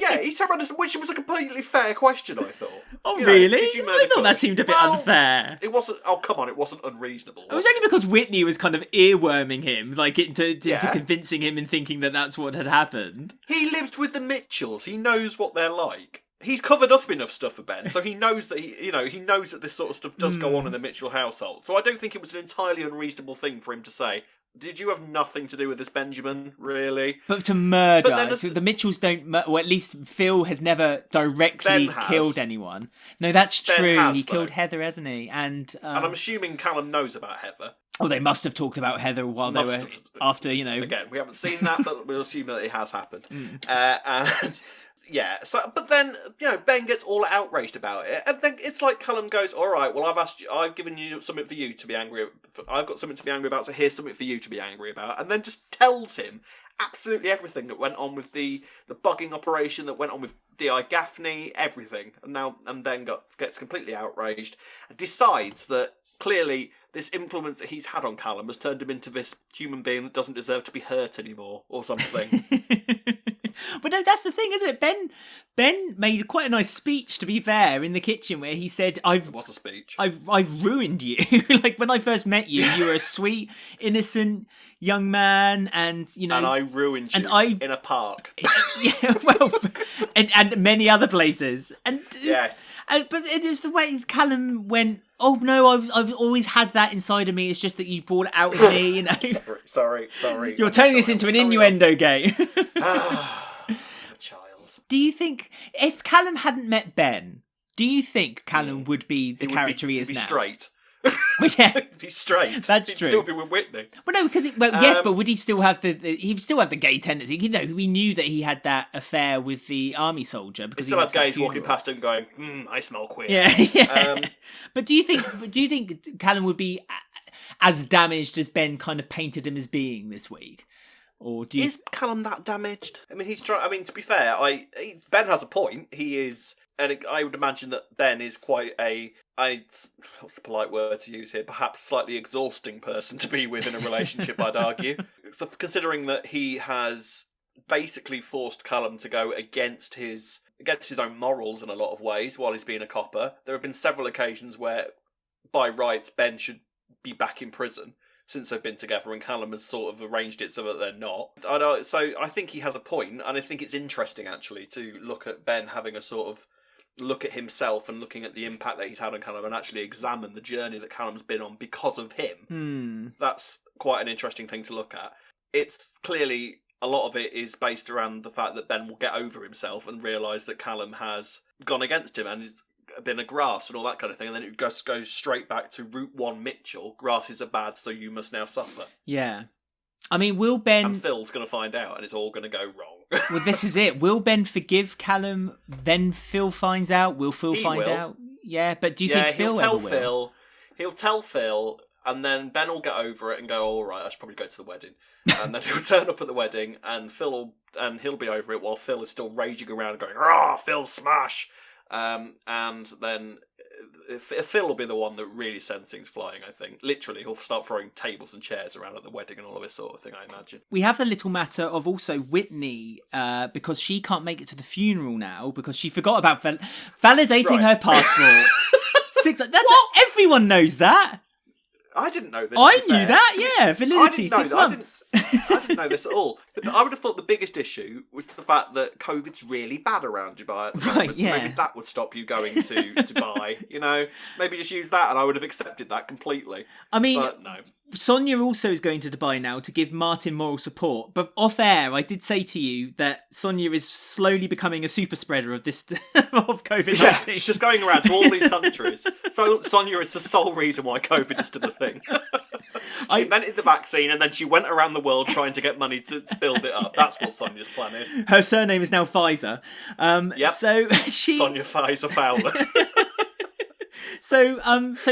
Yeah, he said, which was a completely fair question, I thought. Oh, really? Did you murder I thought that seemed a bit unfair. It wasn't. Oh, come on, it wasn't unreasonable. It was only because Whitney was kind of earworming him, like into convincing him and thinking that that's what had happened. He lives with the Mitchells. He knows what they're like. He's covered up enough stuff for Ben, so he knows that he knows that this sort of stuff does go on in the Mitchell household. So I don't think it was an entirely unreasonable thing for him to say, "Did you have nothing to do with this, Benjamin? Really?" But to murder, so the Mitchells don't, or at least Phil has never directly killed anyone. No, that's true. He killed Heather, hasn't he? And I'm assuming Callum knows about Heather. Oh, they must have talked about Heather while they were after, Again, we haven't seen that, but we'll assume that it has happened. And yeah, so but then Ben gets all outraged about it, and then it's like Callum goes, "All right, well I've given you something for you to be angry. I've got something to be angry about, so here's something for you to be angry about," and then just tells him absolutely everything that went on with the bugging operation, that went on with D.I. Gaffney, everything, and then gets completely outraged and decides that clearly this influence that he's had on Callum has turned him into this human being that doesn't deserve to be hurt anymore, or something. But no, that's the thing, isn't it? Ben made quite a nice speech, to be fair, in the kitchen where he said, What a speech. I've ruined you. Like, when I first met you, you were a sweet, innocent young man, and, And I ruined you in a park. Yeah, well, and many other places. And yes. But it is the way Callum went, "Oh no, I've always had that inside of me. It's just that you brought it out of me." Sorry. You're turning this into an innuendo game. Child. Do you think if Callum hadn't met Ben, do you think Callum would be the character he is now? He'd be straight. Yeah, he'd be straight. That's He'd true. still be with Whitney. Well, no, because yes, but would he still have he'd still have the gay tendency? We knew that he had that affair with the army soldier because he still had gays walking past him going, "I smell queer." Yeah. But do you think Callum would be as damaged as Ben kind of painted him as being this week? Or is Callum that damaged? I mean, to be fair, Ben has a point. He is, and I would imagine that Ben is quite what's the polite word to use here? Perhaps slightly exhausting person to be with in a relationship, I'd argue. So considering that he has basically forced Callum to go against his own morals in a lot of ways while he's being a copper. There have been several occasions where, by rights, Ben should be back in prison since they've been together, and Callum has sort of arranged it so that they're not. So I think he has a point, and I think it's interesting, actually, to look at Ben having a sort of look at himself and looking at the impact that he's had on Callum and actually examine the journey that Callum's been on because of him. That's quite an interesting thing to look at. It's clearly, a lot of it is based around the fact that Ben will get over himself and realise that Callum has gone against him and is been a grass and all that kind of thing, and then it goes straight back to Route 1 Mitchell. Grasses are bad, so you must now suffer. Yeah. I mean, will Ben... And Phil's going to find out, and it's all going to go wrong. Well, this is it. Will Ben forgive Callum, then Phil finds out? Will Phil find out? Yeah, but do you think Phil ever will? He'll tell Phil, and then Ben will get over it and go, "All right, I should probably go to the wedding." And then he'll turn up at the wedding, and he'll be over it while Phil is still raging around going, "Ah, Phil smash!" And then Phil will be the one that really sends things flying, I think. Literally, he'll start throwing tables and chairs around at the wedding and all of this sort of thing, I imagine. We have the little matter of also Whitney, because she can't make it to the funeral now because she forgot about validating her passport. Everyone knows that. I didn't know this. I knew that, yeah. Validity, 6 months. I didn't know this at all. I would have thought the biggest issue was the fact that COVID's really bad around Dubai at the moment. Right, yeah. So maybe that would stop you going to Dubai. You know, maybe just use that, and I would have accepted that completely. I mean, but no. Sonia also is going to Dubai now to give Martin moral support. But off air, I did say to you that Sonia is slowly becoming a super spreader of this of COVID-19. Yeah, she's just going around to all these countries. So Sonia is the sole reason why COVID is still a thing. She invented the vaccine and then she went around the world trying to get money to build it up. That's what Sonia's plan is. Her surname is now Pfizer. Yep. So Sonia Pfizer Fowler. So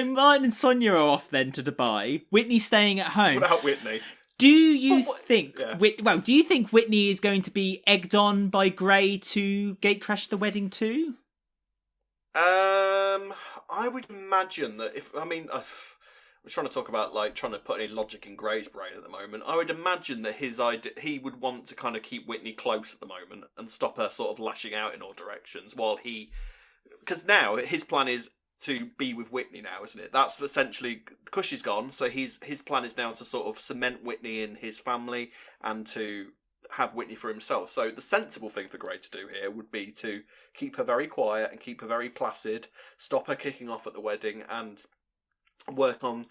Martin and Sonia are off then to Dubai. Whitney's staying at home. What about Whitney? Do you think? Yeah. Do you think Whitney is going to be egged on by Gray to gatecrash the wedding too? I would imagine that we're trying to talk about trying to put any logic in Gray's brain at the moment. I would imagine that he would want to kind of keep Whitney close at the moment and stop her sort of lashing out in all directions because now his plan is to be with Whitney now, isn't it? That's essentially, because she's gone, so his plan is now to sort of cement Whitney in his family and to have Whitney for himself. So the sensible thing for Gray to do here would be to keep her very quiet and keep her very placid, stop her kicking off at the wedding, and work on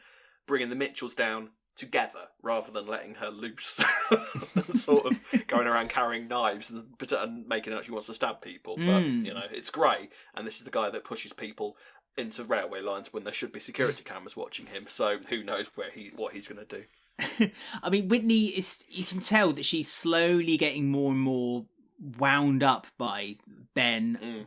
bringing the Mitchells down together rather than letting her loose and sort of going around carrying knives and making out she wants to stab people. But, it's Gray, and this is the guy that pushes people into railway lines when there should be security cameras watching him. So who knows what he's going to do. I mean, Whitney you can tell that she's slowly getting more and more wound up by Ben.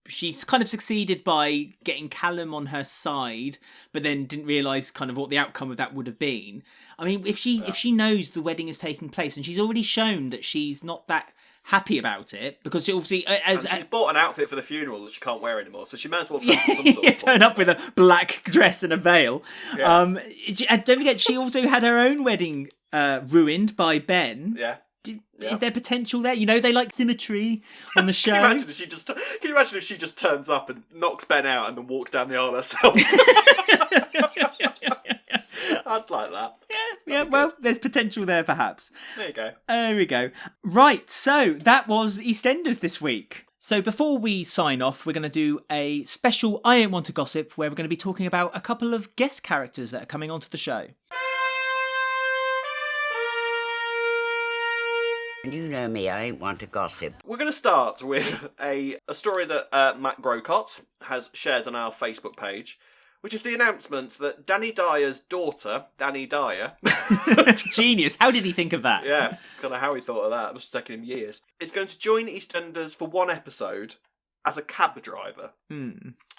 She's kind of succeeded by getting Callum on her side, but then didn't realise kind of what the outcome of that would have been. I mean, if she knows the wedding is taking place, and she's already shown that she's not that happy about it, because she obviously she's bought an outfit for the funeral that she can't wear anymore, so she might as well turn up with a black dress and a veil. Yeah. And don't forget, she also had her own wedding ruined by Ben. Yeah. Is there potential there? You know, they like symmetry on the show. Can you imagine if she just turns up and knocks Ben out and then walks down the aisle herself? I'd like that. Yeah. Well, there's potential there, perhaps. There you go. There we go. Right, so that was EastEnders this week. So before we sign off, we're going to do a special I Don't Want to Gossip, where we're going to be talking about a couple of guest characters that are coming onto the show. You know me, I ain't want to gossip. We're going to start with a story that Matt Grocott has shared on our Facebook page, which is the announcement that Danny Dyer's daughter, Danny Dyer... Genius. How did he think of that? Yeah, kind of how he thought of that. It must have taken him years. Is going to join EastEnders for one episode as a cab driver.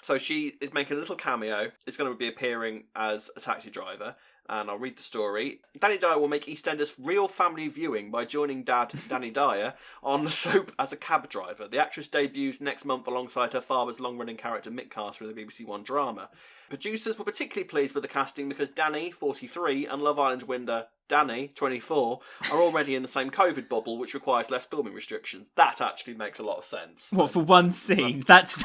So she is making a little cameo. It's going to be appearing as a taxi driver. And I'll read the story. Danny Dyer will make EastEnders real family viewing by joining Dad, Danny Dyer, on the soap as a cab driver. The actress debuts next month alongside her father's long-running character Mick Carter in the BBC One drama. Producers were particularly pleased with the casting because Danny, 43, and Love Island winner Danny, 24, are already in the same COVID bubble, which requires less filming restrictions. That actually makes a lot of sense. What, for one scene? That's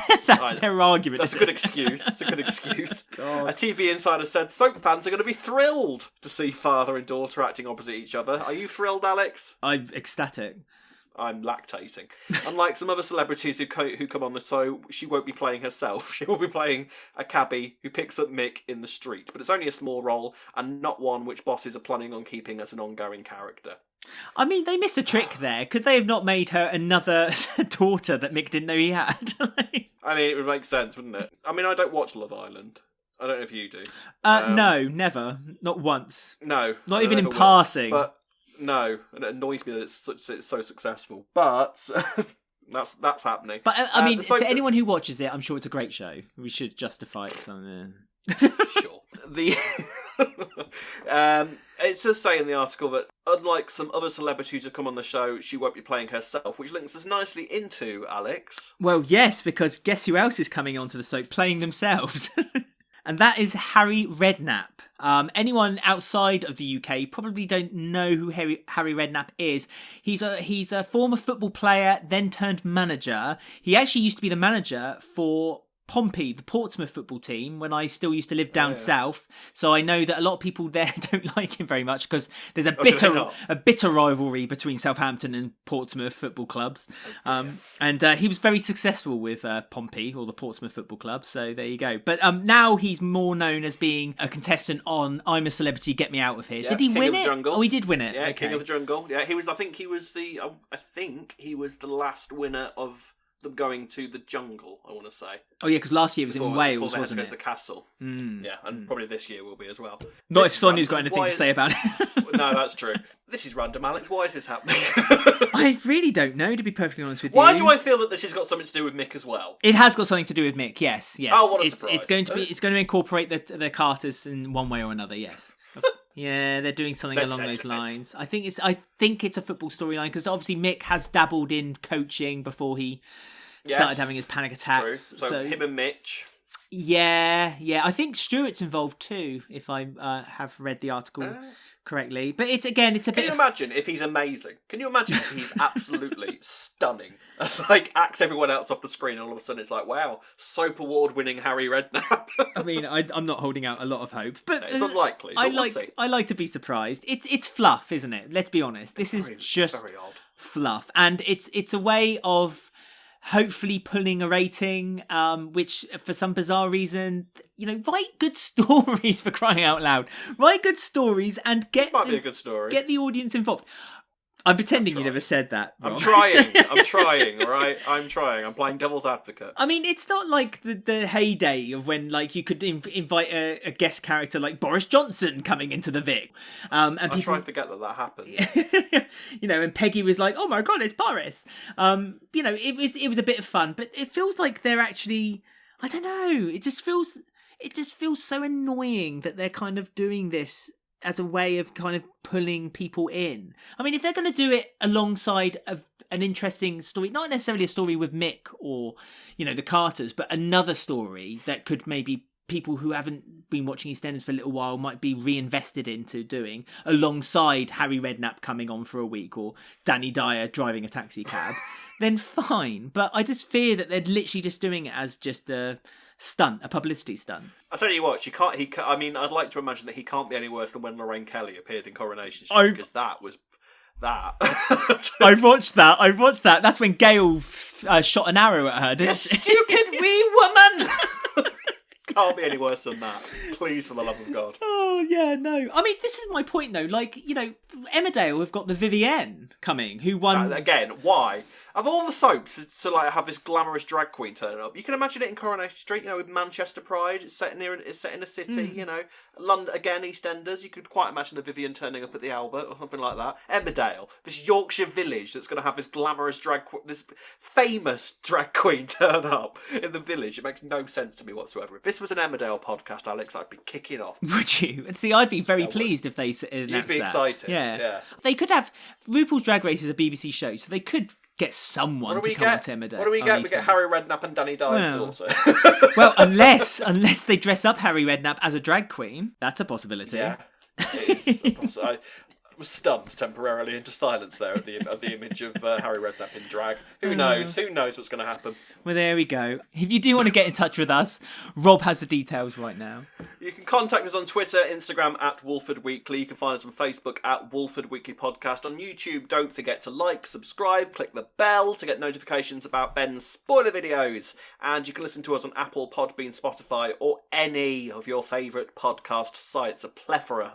their argument. That's a good excuse. It's a good excuse. A TV insider said soap fans are going to be thrilled to see father and daughter acting opposite each other. Are you thrilled, Alex? I'm ecstatic. I'm lactating. Unlike some other celebrities who come on the show, she won't be playing herself. She will be playing a cabbie who picks up Mick in the street. But it's only a small role and not one which bosses are planning on keeping as an ongoing character. I mean, they missed a trick there. Could they have not made her another daughter that Mick didn't know he had? I mean, it would make sense, wouldn't it? I mean, I don't watch Love Island. I don't know if you do. No, never. Not once. No. Not even in passing. But no, and it annoys me that it's so successful. But that's happening. But I mean, for anyone who watches it, I'm sure it's a great show. We should justify it something. Sure. It does say in the article that unlike some other celebrities who come on the show, she won't be playing herself, which links us nicely into Alex. Well, yes, because guess who else is coming onto the soap playing themselves? And that is Harry Redknapp. Anyone outside of the UK probably don't know who Harry Redknapp is. He's a former football player, then turned manager. He actually used to be the manager for Pompey, the Portsmouth football team, when I still used to live down south. So I know that a lot of people there don't like him very much because there's a bitter rivalry between Southampton and Portsmouth football clubs. And he was very successful with Pompey, or the Portsmouth Football Club. So there you go. But now he's more known as being a contestant on I'm a Celebrity, Get Me Out of Here. Yeah, Did he King win of the it? Jungle. Oh, he did win it. Yeah, okay. King of the Jungle. Yeah, I think he was the last winner of them going to the jungle, I want to say. Oh yeah, because last year it was in Wales, wasn't it? wasn't it? To the castle. Yeah, and probably this year will be as well. Not if Sonia's got anything to say about it. No, that's true. This is random, Alex. Why is this happening? I really don't know, to be perfectly honest with you. Why do I feel that this has got something to do with Mick as well? It has got something to do with Mick. Yes. Oh, what a surprise! It's going to incorporate the Carters in one way or another. Yes. Yeah, they're doing something along those lines. I think it's a football storyline because obviously Mick has dabbled in coaching before he started having his panic attacks. True. So him and Mitch. Yeah. I think Stuart's involved too, if I have read the article correctly. But it's a bit. Can you imagine if he's amazing? Can you imagine if he's absolutely stunning? Like acts everyone else off the screen, and all of a sudden it's like, wow, soap award-winning Harry Redknapp. I mean, I'm not holding out a lot of hope, but it's unlikely. But I like to be surprised. It's fluff, isn't it? Let's be honest. This is just very odd. Fluff, and it's a way of hopefully pulling a rating, which for some bizarre reason, write good stories, for crying out loud. Write good stories and might be a good story. Get the audience involved. I'm pretending you never said that, Rob. I'm trying, all right? I'm trying. I'm playing devil's advocate. I mean, it's not like the heyday of when, like, you could invite a guest character like Boris Johnson coming into the Vic. And I try to forget that happened. And Peggy was like, oh my God, it's Boris. It was a bit of fun, but it feels like they're actually, I don't know, it just feels so annoying that they're kind of doing this as a way of kind of pulling people in. I mean, if they're going to do it alongside an interesting story, not necessarily a story with Mick or, the Carters, but another story that could maybe people who haven't been watching EastEnders for a little while might be reinvested into doing, alongside Harry Redknapp coming on for a week or Danny Dyer driving a taxi cab, then fine. But I just fear that they're literally just doing it as just a stunt, a publicity stunt. I'll tell you what, I'd like to imagine that he can't be any worse than when Lorraine Kelly appeared in Coronation Street, because that was that. I watched that. That's when Gail shot an arrow at her, didn't she? Stupid wee woman! Can't be any worse than that. Please, for the love of God. Oh, yeah, no. I mean, this is my point, though. Like, Emmerdale have got the Vivienne coming, who won... Again, why? Of all the soaps to have this glamorous drag queen turning up, you can imagine it in Coronation Street, with Manchester Pride. It's set in a city, London, again, EastEnders. You could quite imagine the Vivienne turning up at the Albert or something like that. Emmerdale, this Yorkshire village that's going to have this glamorous this famous drag queen turn up in the village. It makes no sense to me whatsoever. If this was an Emmerdale podcast, Alex, I'd be kicking off. Would you? See, I'd be very pleased if they announced You'd be excited. Yeah. They could have... RuPaul's Drag Race is a BBC show, so they could get someone to come on to Emmerdale. What do we get? We get Harry Redknapp and Danny Dyer also. Well, unless they dress up Harry Redknapp as a drag queen, that's a possibility. Yeah, it is a possibility. Was stunned temporarily into silence there at the image of Harry Redknapp in drag. Who knows? Who knows what's going to happen? Well, there we go. If you do want to get in touch with us, Rob has the details right now. You can contact us on Twitter, Instagram at Walford Weekly. You can find us on Facebook at Walford Weekly Podcast. On YouTube, don't forget to like, subscribe, click the bell to get notifications about Ben's spoiler videos. And you can listen to us on Apple, Podbean, Spotify, or any of your favourite podcast sites. A plethora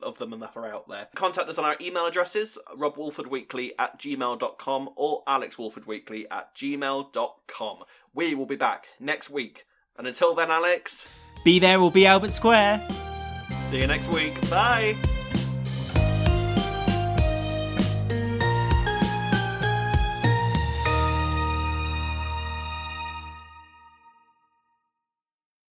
of them that are out there. Contact us on our email addresses, robwalfordweekly@gmail.com or alexwalfordweekly@gmail.com. We will be back next week. And until then, Alex... Be there or be Albert Square. See you next week. Bye.